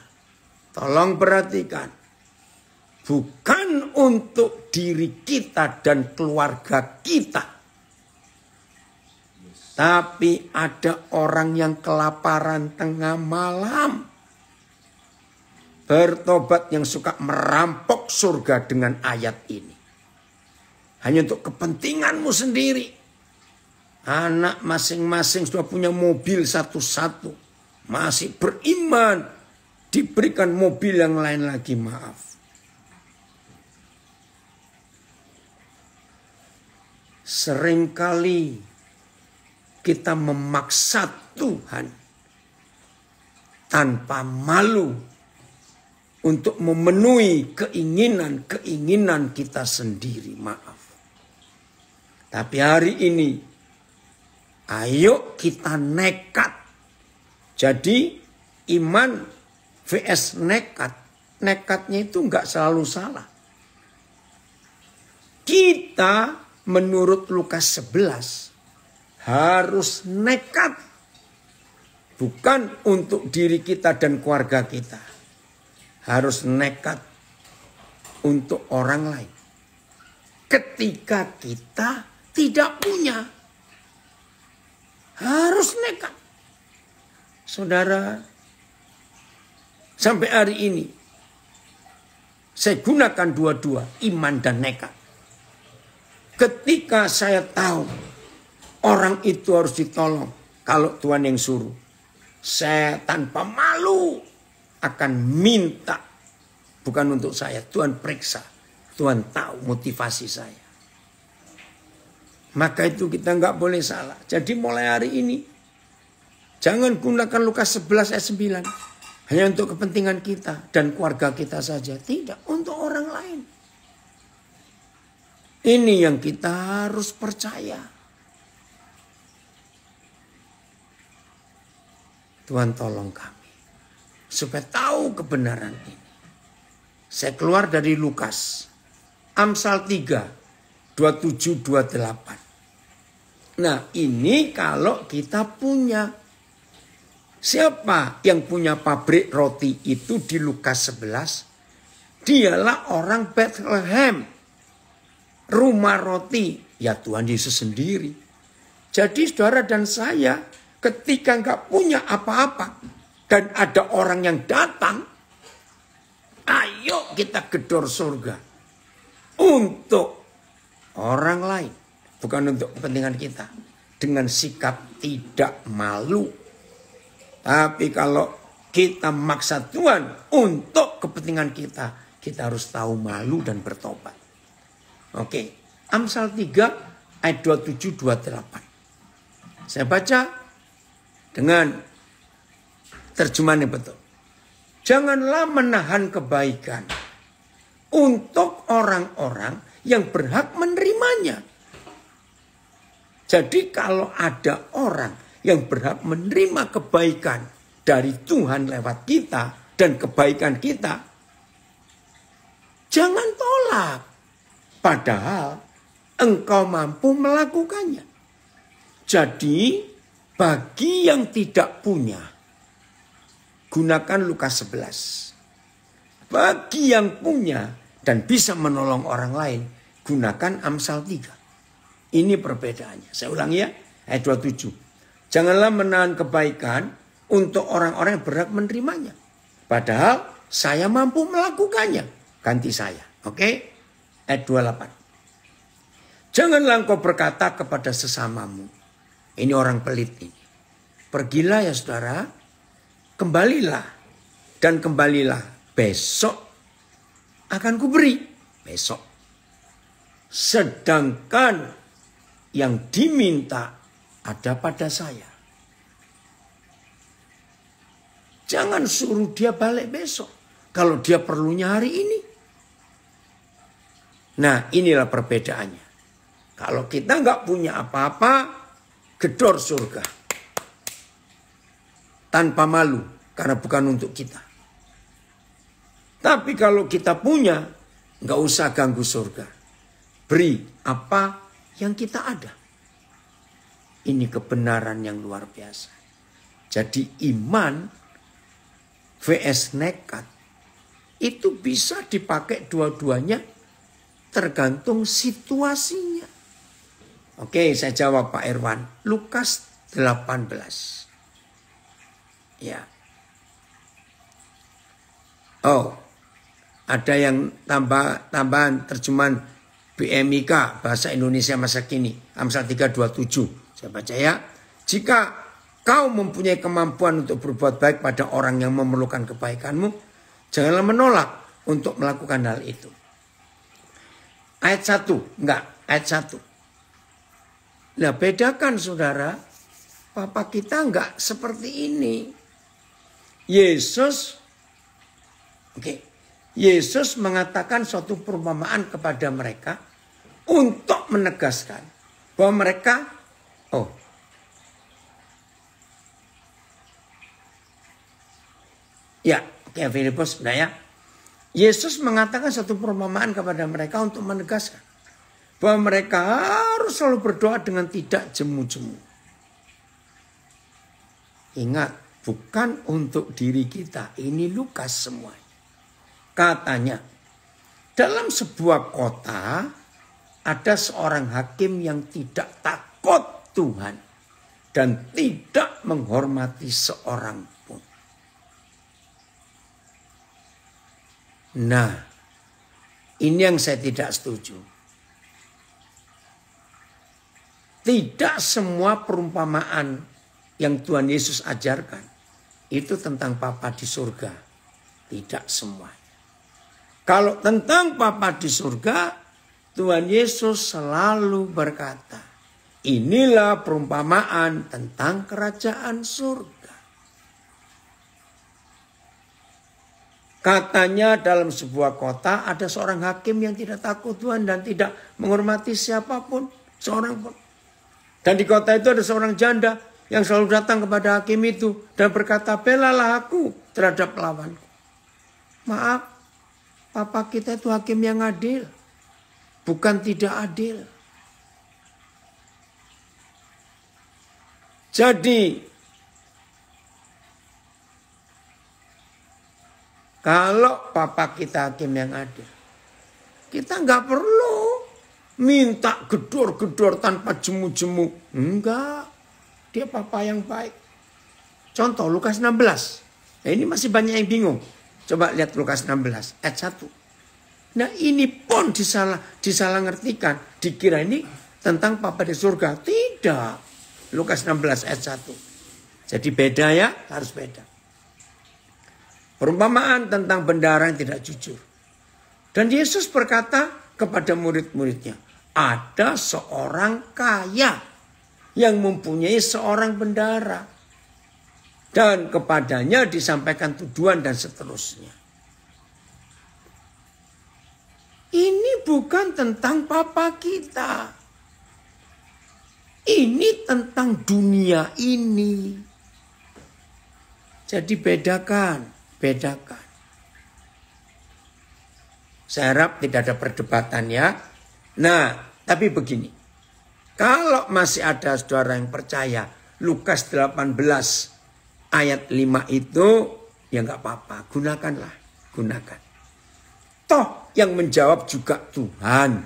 Tolong perhatikan. Bukan untuk diri kita dan keluarga kita. Tapi ada orang yang kelaparan tengah malam. Bertobat yang suka merampok surga dengan ayat ini. Hanya untuk kepentinganmu sendiri. Anak masing-masing sudah punya mobil satu-satu. Masih beriman. Diberikan mobil yang lain lagi, maaf. Seringkali kita memaksa Tuhan tanpa malu untuk memenuhi keinginan kita sendiri, maaf. Tapi hari ini, ayo kita nekat. Jadi iman vs nekat. Nekatnya itu enggak selalu salah. Kita menurut Lukas 11 harus nekat. Bukan untuk diri kita dan keluarga kita. Harus nekat untuk orang lain. Ketika kita tidak punya. Harus nekat. Saudara, sampai hari ini saya gunakan dua-dua, iman dan nekat. Ketika saya tahu orang itu harus ditolong kalau Tuhan yang suruh, saya tanpa malu akan minta. Bukan untuk saya, Tuhan periksa. Tuhan tahu motivasi saya. Maka itu kita nggak boleh salah. Jadi mulai hari ini, jangan gunakan Lukas 11 ayat 9. Hanya untuk kepentingan kita dan keluarga kita saja. Tidak, untuk orang lain. Ini yang kita harus percaya. Tuhan tolong kami. Supaya tahu kebenaran ini. Saya keluar dari Lukas. Amsal 3, 27, 28. Nah ini kalau kita punya. Siapa yang punya pabrik roti itu di Lukas 11? Dialah orang Bethlehem. Rumah roti, ya Tuhan Yesus sendiri. Jadi saudara dan saya ketika nggak punya apa-apa dan ada orang yang datang, ayo kita gedor surga untuk orang lain, bukan untuk kepentingan kita, dengan sikap tidak malu. Tapi kalau kita maksa Tuhan untuk kepentingan kita, kita harus tahu malu dan bertobat. Oke, Amsal 3 ayat 27-28. Saya baca dengan terjemahan yang betul. Janganlah menahan kebaikan untuk orang-orang yang berhak menerimanya. Jadi kalau ada orang yang berhak menerima kebaikan dari Tuhan lewat kita dan kebaikan kita, jangan tolak. Padahal engkau mampu melakukannya. Jadi bagi yang tidak punya, gunakan Lukas 11. Bagi yang punya dan bisa menolong orang lain, gunakan Amsal 3. Ini perbedaannya. Saya ulangi ya, ayat 27. Janganlah menahan kebaikan untuk orang-orang yang berhak menerimanya. Padahal saya mampu melakukannya. Ganti saya. Oke? Ayat 28. Janganlah engkau berkata kepada sesamamu. Ini orang pelit ini. Pergilah ya saudara. Kembalilah. Dan kembalilah. Besok akan kuberi. Besok. Sedangkan yang diminta ada pada saya. Jangan suruh dia balik besok. Kalau dia perlunya hari ini. Nah, inilah perbedaannya. Kalau kita nggak punya apa-apa, gedor surga. Tanpa malu, karena bukan untuk kita. Tapi kalau kita punya, nggak usah ganggu surga. Beri apa yang kita ada. Ini kebenaran yang luar biasa. Jadi iman vs nekat itu bisa dipakai dua-duanya tergantung situasinya. Oke, saya jawab Pak Irwan. Lukas 18. Ya. Oh, ada yang tambahan terjemahan BMIK bahasa Indonesia masa kini. Amsal 3:27. Saya baca ya. Jika kau mempunyai kemampuan untuk berbuat baik pada orang yang memerlukan kebaikanmu, janganlah menolak untuk melakukan hal itu. Ayat 1. Enggak, ayat 1. Nah, bedakan saudara. Papa kita enggak seperti ini. Yesus mengatakan suatu perumpamaan kepada mereka untuk menegaskan bahwa mereka Filipus, nah ya. Yesus mengatakan satu perumpamaan kepada mereka untuk menegaskan bahwa mereka harus selalu berdoa dengan tidak jemu-jemu. Ingat, bukan untuk diri kita. Ini Lukas semua. Katanya, dalam sebuah kota ada seorang hakim yang tidak takut Tuhan dan tidak menghormati seorang pun. Nah, ini yang saya tidak setuju. Tidak semua perumpamaan yang Tuhan Yesus ajarkan itu tentang Bapa di surga. Tidak semua. Kalau tentang Bapa di surga, Tuhan Yesus selalu berkata, inilah perumpamaan tentang kerajaan surga. Katanya dalam sebuah kota ada seorang hakim yang tidak takut Tuhan dan tidak menghormati siapapun, seorang pun. Dan di kota itu ada seorang janda yang selalu datang kepada hakim itu dan berkata, belalah aku terhadap lawanku. Maaf. Papa kita itu hakim yang adil. Bukan tidak adil. Jadi, kalau papa kita hakim yang adil, kita nggak perlu minta gedor-gedor tanpa jemu-jemu. Enggak. Dia papa yang baik. Contoh Lukas 16. Nah, ini masih banyak yang bingung. Coba lihat Lukas 16 ayat 1. Nah, ini pun disalah ngertikan. Dikira ini tentang Bapa di surga. Tidak. Lukas 16 ayat 1. Jadi beda ya, harus beda. Perumpamaan tentang bendahara yang tidak jujur. Dan Yesus berkata kepada murid-muridnya, ada seorang kaya yang mempunyai seorang bendahara. Dan kepadanya disampaikan tuduhan dan seterusnya. Ini bukan tentang papa kita. Ini tentang dunia ini. Jadi bedakan. Saya harap tidak ada perdebatan ya. Nah, tapi begini. Kalau masih ada saudara yang percaya Lukas 18 ayat 5 itu, ya nggak apa-apa. Gunakan. Toh yang menjawab juga Tuhan.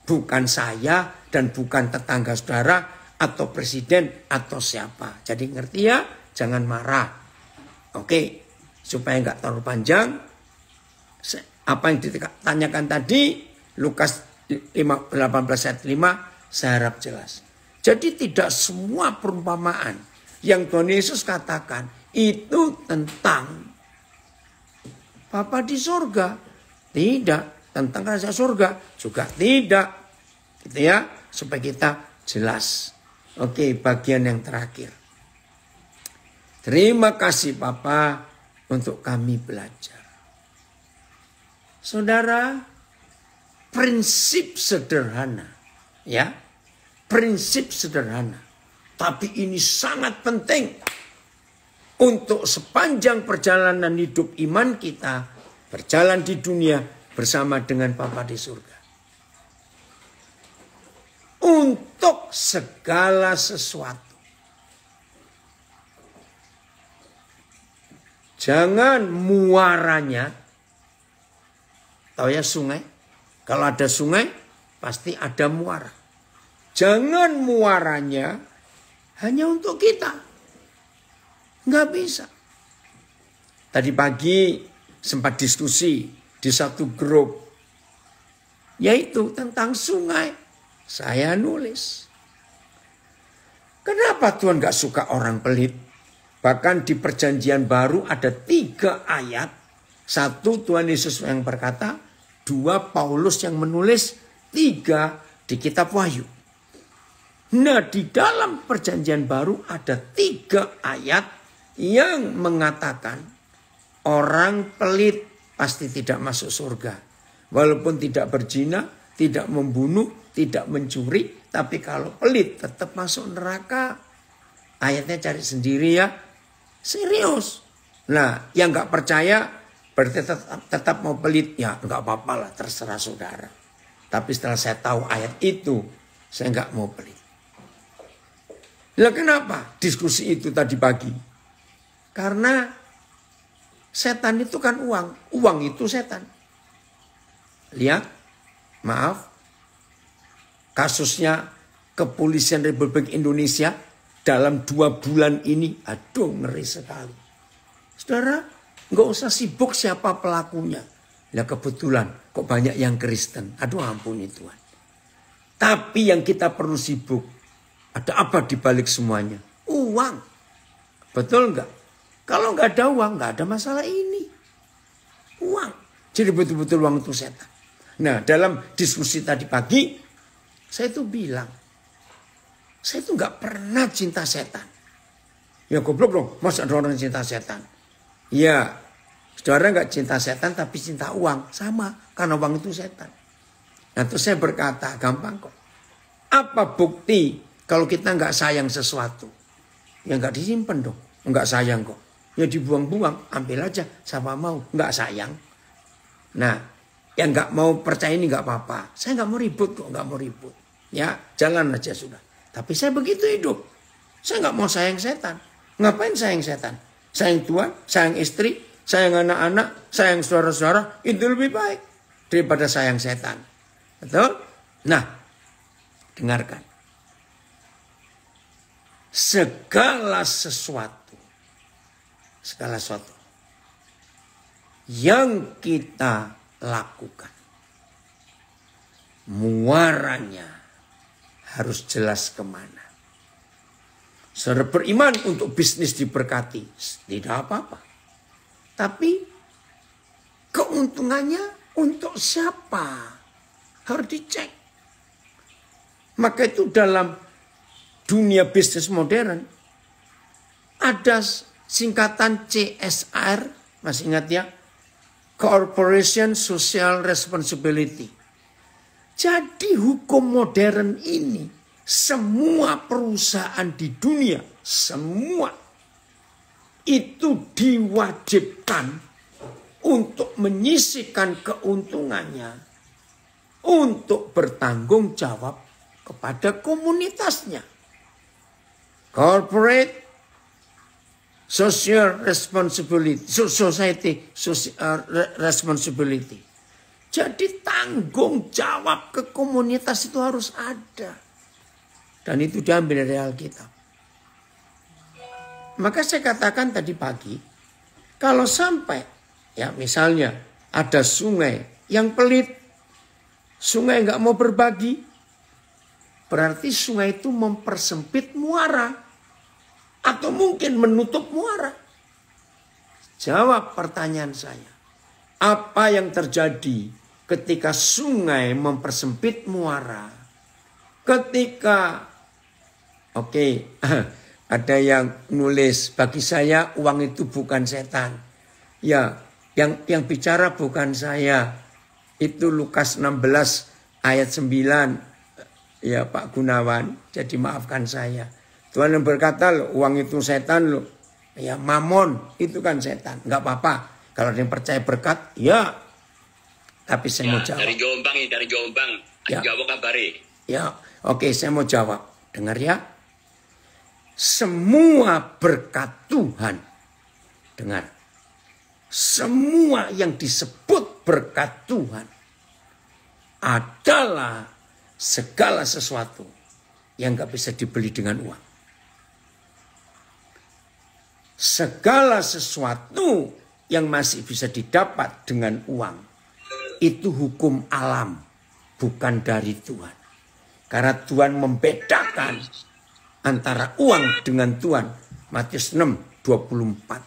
Bukan saya dan bukan tetangga saudara atau presiden atau siapa. Jadi ngerti ya, jangan marah. Oke, supaya nggak terlalu panjang. Apa yang ditanyakan tadi, Lukas 18 ayat 5, saya harap jelas. Jadi tidak semua perumpamaan yang Tuhan Yesus katakan itu tentang Bapa di surga. Tidak, tentang rahasia surga juga tidak. Gitu ya, supaya kita jelas. Oke, bagian yang terakhir. Terima kasih Papa untuk kami belajar. Saudara, prinsip sederhana. Ya, prinsip sederhana. Tapi ini sangat penting. Untuk sepanjang perjalanan hidup iman kita. Berjalan di dunia bersama dengan Bapa di surga. Untuk segala sesuatu. Jangan muaranya. Tahu ya sungai? Kalau ada sungai pasti ada muara. Jangan muaranya hanya untuk kita. Nggak bisa. Tadi pagi sempat diskusi di satu grup. Yaitu tentang sungai. Saya nulis. Kenapa Tuhan gak suka orang pelit? Bahkan di perjanjian baru ada 3 ayat. 1 Tuhan Yesus yang berkata. 2 Paulus yang menulis. 3 di kitab Wahyu. Nah di dalam perjanjian baru ada 3 ayat yang mengatakan. Orang pelit pasti tidak masuk surga. Walaupun tidak berzina, tidak membunuh, tidak mencuri. Tapi kalau pelit tetap masuk neraka. Ayatnya cari sendiri ya. Serius. Nah yang gak percaya berarti tetap mau pelit. Ya gak apa-apa lah, terserah saudara. Tapi setelah saya tahu ayat itu, saya gak mau pelit. Lah kenapa diskusi itu tadi pagi? Karena setan itu kan uang. Uang itu setan. Lihat. Maaf. Kasusnya Kepolisian Republik Indonesia. Dalam 2 bulan ini. Aduh ngeri sekali. Saudara. Nggak usah sibuk siapa pelakunya. Ya kebetulan. Kok banyak yang Kristen. Aduh ampuni Tuhan. Tapi yang kita perlu sibuk. Ada apa di balik semuanya? Uang. Betul nggak? Kalau nggak ada uang, nggak ada masalah ini. Uang. Jadi betul-betul uang itu setan. Nah dalam diskusi tadi pagi, saya tuh bilang, saya tuh nggak pernah cinta setan. Ya goblok dong, masa ada orang cinta setan? Ya, saudara nggak cinta setan tapi cinta uang. Sama, karena uang itu setan. Nah terus saya berkata, gampang kok. Apa bukti kalau kita nggak sayang sesuatu? Ya nggak disimpan dong, nggak sayang kok. Ya dibuang-buang, ambil aja, siapa mau, nggak sayang. Nah, yang nggak mau percaya ini nggak apa-apa. Saya nggak mau ribut kok, nggak mau ribut. Ya, jalan aja sudah. Tapi saya begitu hidup. Saya nggak mau sayang setan. Ngapain sayang setan? Sayang Tuhan, sayang istri, sayang anak-anak, sayang saudara-saudara, itu lebih baik daripada sayang setan. Betul? Nah, dengarkan. Segala sesuatu yang kita lakukan, muaranya harus jelas kemana. Saudara beriman untuk bisnis diberkati, tidak apa-apa. Tapi keuntungannya Untuk siapa? Harus dicek. Maka itu dalam dunia bisnis modern ada singkatan CSR, masih ingat ya? Corporation Social Responsibility. Jadi hukum modern ini semua perusahaan di dunia, semua itu diwajibkan untuk menyisihkan keuntungannya untuk bertanggung jawab kepada komunitasnya. Corporate Social Responsibility, Society Responsibility. Jadi tanggung jawab ke komunitas itu harus ada. Dan itu diambil dari Alkitab. Maka saya katakan tadi pagi, kalau sampai ya misalnya ada sungai yang pelit, sungai nggak mau berbagi, berarti sungai itu mempersempit muara atau mungkin menutup muara. Jawab pertanyaan saya, apa yang terjadi ketika sungai mempersempit muara? Ketika ada yang nulis, bagi saya uang itu bukan setan. Ya, yang bicara bukan saya. Itu Lukas 16 ayat 9. Ya Pak Gunawan, jadi maafkan saya. Tuhan yang berkata loh, uang itu setan loh. Ya mamon itu kan setan. Enggak apa-apa. Kalau ada yang percaya berkat, ya. Tapi saya mau jawab. Dari Jombang. Ya. Jawab kabari. Ya, oke, saya mau jawab. Dengar ya. Semua berkat Tuhan. Dengar. Semua yang disebut berkat Tuhan adalah segala sesuatu yang gak bisa dibeli dengan uang. Segala sesuatu yang masih bisa didapat dengan uang itu hukum alam, bukan dari Tuhan. Karena Tuhan membedakan antara uang dengan Tuhan. Matius 6:24.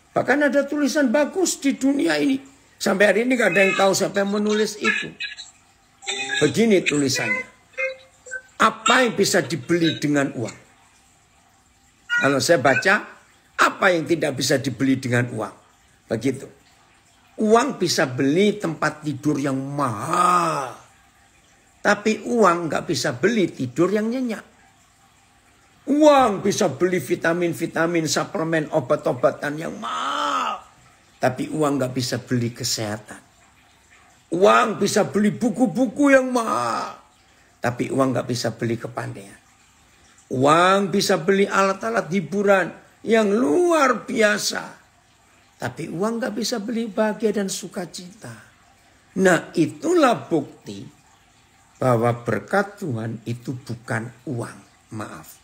Bahkan ada tulisan bagus di dunia ini. Sampai hari ini gak ada yang tahu siapa yang menulis itu. Begini tulisannya. Apa yang bisa dibeli dengan uang? Kalau saya baca, apa yang tidak bisa dibeli dengan uang? Begitu. Uang bisa beli tempat tidur yang mahal. Tapi uang gak bisa beli tidur yang nyenyak. Uang bisa beli vitamin-vitamin, suplemen, obat-obatan yang mahal. Tapi uang gak bisa beli kesehatan. Uang bisa beli buku-buku yang mahal. Tapi uang gak bisa beli kepandaian. Uang bisa beli alat-alat hiburan yang luar biasa. Tapi uang gak bisa beli bahagia dan sukacita. Nah, itulah bukti bahwa berkat Tuhan itu bukan uang. Maaf.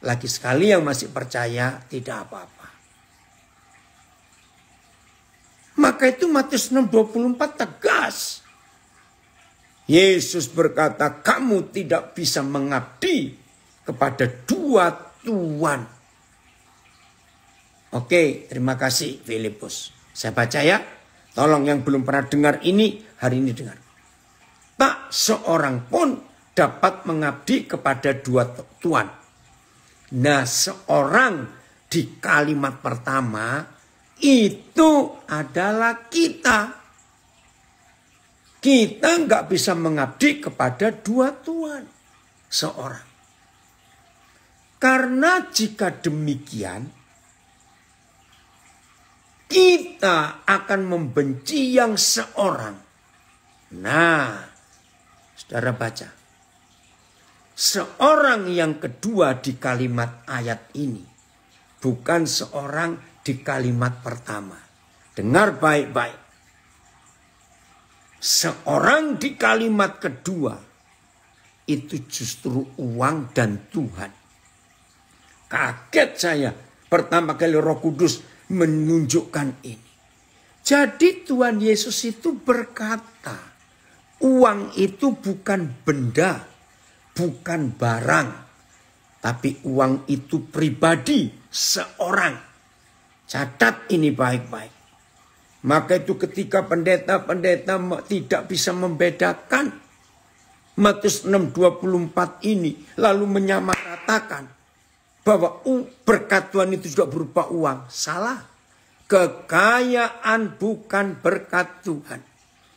Lagi sekali yang masih percaya tidak apa-apa. Maka itu Matius 6:24 tegas. Yesus berkata, kamu tidak bisa mengabdi kepada dua tuan. Oke, terima kasih Filipus. Saya baca ya. Tolong yang belum pernah dengar ini, hari ini dengar. Tak seorang pun dapat mengabdi kepada dua tuan. Nah, seorang di kalimat pertama itu adalah kita. Kita nggak bisa mengabdi kepada dua tuan. Seorang. Karena jika demikian, kita akan membenci yang seorang. Nah, saudara baca. Seorang yang kedua di kalimat ayat ini. Bukan seorang di kalimat pertama. Dengar baik-baik. Seorang di kalimat kedua. Itu justru uang dan Tuhan. Kaget saya. Pertama kali Roh Kudus menunjukkan ini. Jadi Tuhan Yesus itu berkata, uang itu bukan benda, bukan barang, tapi uang itu pribadi seorang. Catat ini baik-baik. Maka itu ketika pendeta-pendeta tidak bisa membedakan Matius 6:24 ini, lalu menyamaratakan bahwa berkat Tuhan itu juga berupa uang. Salah. Kekayaan bukan berkat Tuhan.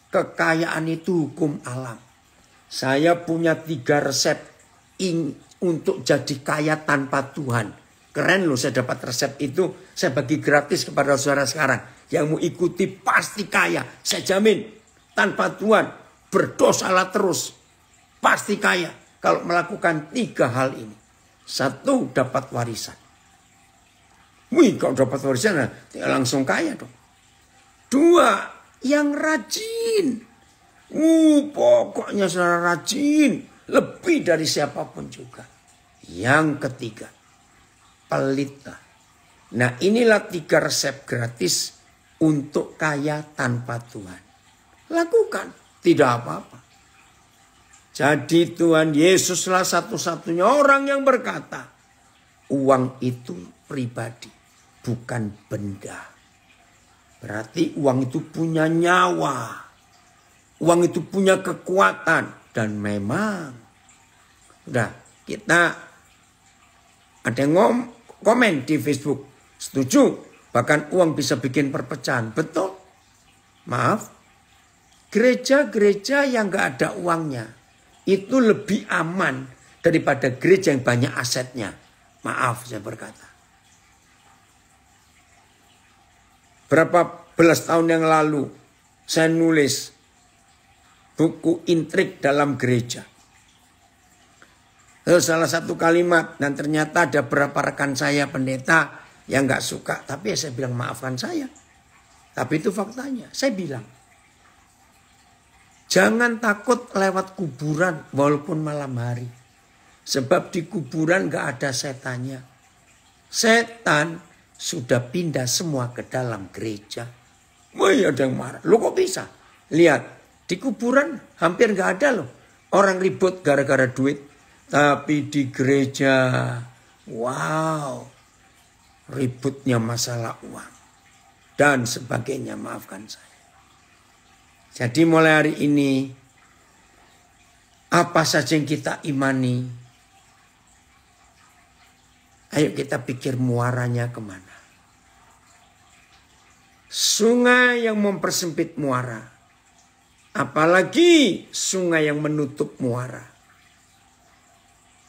Kekayaan itu hukum alam. Saya punya 3 resep untuk jadi kaya tanpa Tuhan. Keren loh, saya dapat resep itu. Saya bagi gratis kepada saudara sekarang. Yang mau ikuti pasti kaya. Saya jamin. Tanpa Tuhan. Berdosalah terus. Pasti kaya. Kalau melakukan 3 hal ini. 1, dapat warisan. Wih, kalau dapat warisan langsung kaya dong. 2, yang rajin. Pokoknya saudara rajin. Lebih dari siapapun juga. Yang ketiga, pelitlah. Nah, inilah 3 resep gratis untuk kaya tanpa Tuhan. Lakukan, tidak apa-apa. Jadi Tuhan Yesuslah satu-satunya orang yang berkata, uang itu pribadi, bukan benda. Berarti uang itu punya nyawa. Uang itu punya kekuatan. Dan memang, udah kita ada yang komen di Facebook. Setuju, bahkan uang bisa bikin perpecahan. Betul. Maaf, gereja-gereja yang gak ada uangnya itu lebih aman daripada gereja yang banyak asetnya. Maaf saya berkata. Berapa belas tahun yang lalu saya nulis buku intrik dalam gereja. Salah satu kalimat, dan ternyata ada beberapa rekan saya pendeta yang gak suka. Tapi ya saya bilang maafkan saya. Tapi itu faktanya. Saya bilang, jangan takut lewat kuburan walaupun malam hari. Sebab di kuburan gak ada setannya. Setan sudah pindah semua ke dalam gereja. Wah, ada yang marah. Lo kok bisa? Lihat. Di kuburan hampir gak ada loh orang ribut gara-gara duit. Tapi di gereja, wow, ributnya masalah uang. Dan sebagainya, maafkan saya. Jadi mulai hari ini, apa saja yang kita imani, ayo kita pikir muaranya kemana. Sungai yang mempersempit muara. Apalagi sungai yang menutup muara.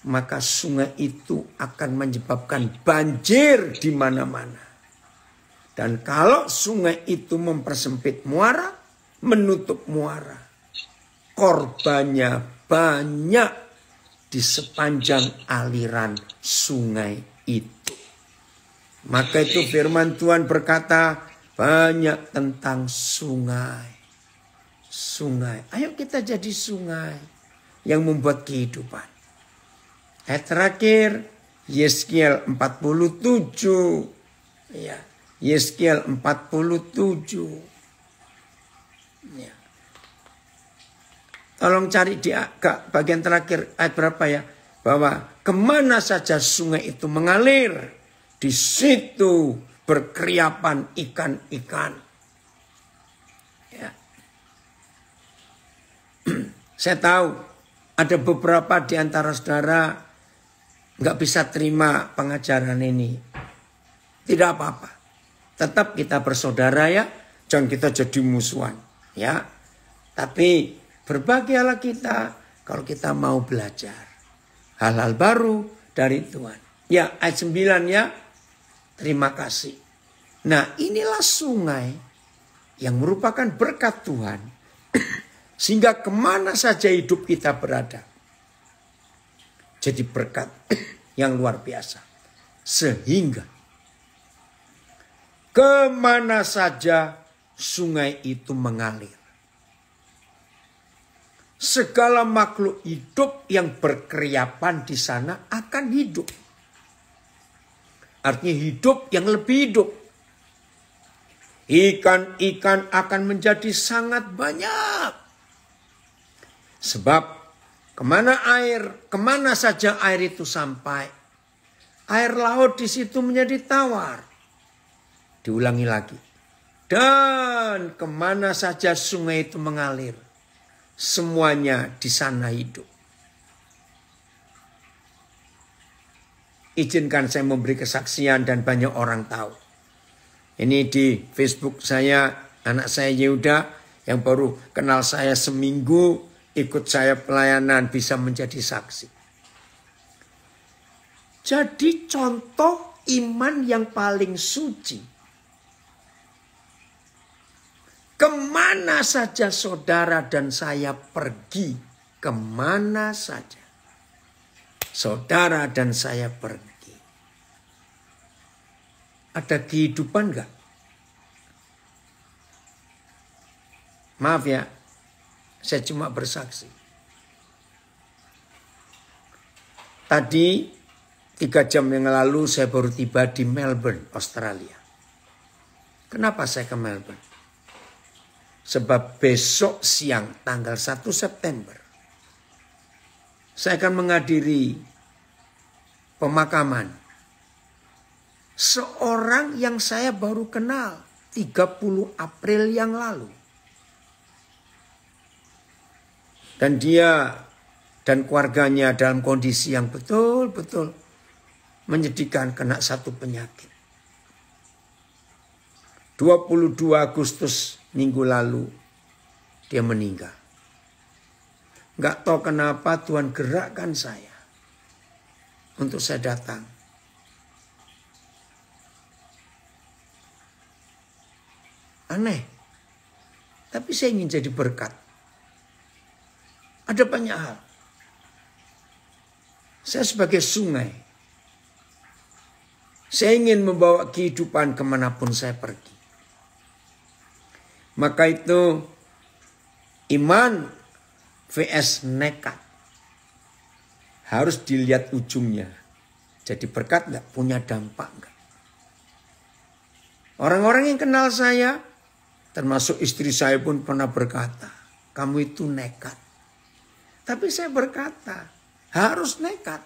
Maka sungai itu akan menyebabkan banjir di mana-mana. Dan kalau sungai itu mempersempit muara, menutup muara, korbannya banyak di sepanjang aliran sungai itu. Maka itu firman Tuhan berkata banyak tentang sungai. Sungai. Ayo kita jadi sungai yang membuat kehidupan. Ayat terakhir, Yeskiel 47. Ya, Yeskiel 47. Ya. Tolong cari di bagian terakhir ayat berapa ya? Bahwa kemana saja sungai itu mengalir, di situ berkeriapan ikan-ikan. Saya tahu ada beberapa di antara saudara nggak bisa terima pengajaran ini. Tidak apa-apa. Tetap kita bersaudara ya. Jangan kita jadi musuhan. Ya. Tapi berbahagialah kita kalau kita mau belajar hal-hal baru dari Tuhan. Ya, ayat 9 ya. Terima kasih. Nah, inilah sungai yang merupakan berkat Tuhan. Sehingga kemana saja hidup kita berada. Jadi berkat yang luar biasa. Sehingga kemana saja sungai itu mengalir. Segala makhluk hidup yang berkeriapan di sana akan hidup. Artinya hidup yang lebih hidup. Ikan-ikan akan menjadi sangat banyak. Sebab kemana saja air itu sampai, air laut di situ menjadi tawar. Diulangi lagi. Dan kemana saja sungai itu mengalir, semuanya di sana hidup. Izinkan saya memberi kesaksian dan banyak orang tahu. Ini di Facebook saya, anak saya Yehuda yang baru kenal saya seminggu, ikut saya pelayanan, bisa menjadi saksi. Jadi contoh iman yang paling suci. Kemana saja saudara dan saya pergi, kemana saja saudara dan saya pergi. Ada kehidupan enggak? Maaf ya, saya cuma bersaksi. Tadi 3 jam yang lalu saya baru tiba di Melbourne, Australia. Kenapa saya ke Melbourne? Sebab besok siang tanggal 1 September saya akan menghadiri pemakaman seorang yang saya baru kenal 30 April yang lalu. Dan dia dan keluarganya dalam kondisi yang betul-betul menyedihkan, kena satu penyakit. 22 Agustus minggu lalu dia meninggal. Enggak tahu kenapa Tuhan gerakkan saya untuk saya datang. Aneh. Tapi saya ingin jadi berkat. Ada banyak hal. Saya sebagai sungai. Saya ingin membawa kehidupan kemanapun saya pergi. Maka itu iman vs nekat. Harus dilihat ujungnya. Jadi berkat enggak? Punya dampak enggak? Orang-orang yang kenal saya, termasuk istri saya pun pernah berkata, kamu itu nekat. Tapi saya berkata, harus nekat.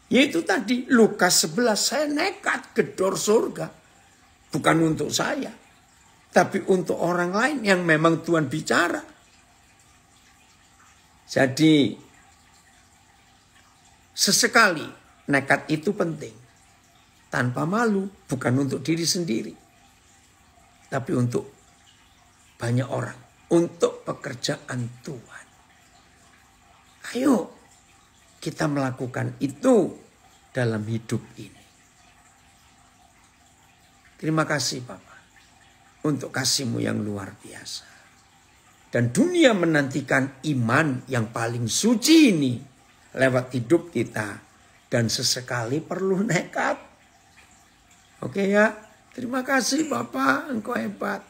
Yaitu tadi Lukas 11, saya nekat gedor surga. Bukan untuk saya. Tapi untuk orang lain yang memang Tuhan bicara. Jadi sesekali nekat itu penting. Tanpa malu, bukan untuk diri sendiri. Tapi untuk banyak orang. Untuk pekerjaan Tuhan. Ayo kita melakukan itu dalam hidup ini. Terima kasih Bapak. Untuk kasih-Mu yang luar biasa. Dan dunia menantikan iman yang paling suci ini lewat hidup kita. Dan sesekali perlu nekat. Oke ya, terima kasih Bapak, Engkau hebat.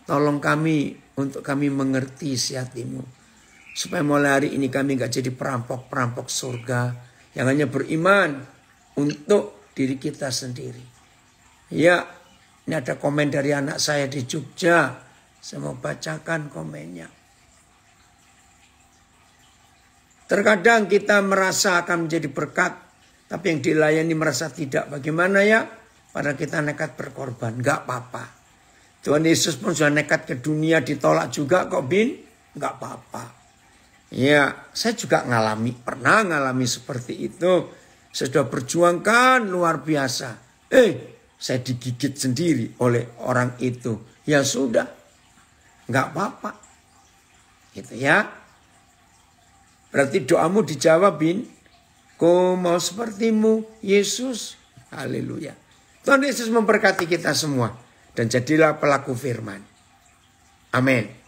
Tolong kami untuk kami mengerti isi hati-Mu. Supaya mulai hari ini kami gak jadi perampok-perampok surga. Yang hanya beriman untuk diri kita sendiri. Ya. Ini ada komen dari anak saya di Jogja. Saya mau bacakan komennya. Terkadang kita merasa akan menjadi berkat. Tapi yang dilayani merasa tidak. Bagaimana ya? Padahal kita nekat berkorban. Enggak apa-apa. Tuhan Yesus pun sudah nekat ke dunia. Ditolak juga kok Bin. Enggak apa-apa. Ya, saya juga pernah ngalami seperti itu. Saya sudah perjuangkan luar biasa. Saya digigit sendiri oleh orang itu. Ya sudah. Enggak apa-apa. Gitu ya. Berarti doamu dijawab Bin. Ku mau sepertimu Yesus. Haleluya. Tuhan Yesus memberkati kita semua. Dan jadilah pelaku firman. Amin.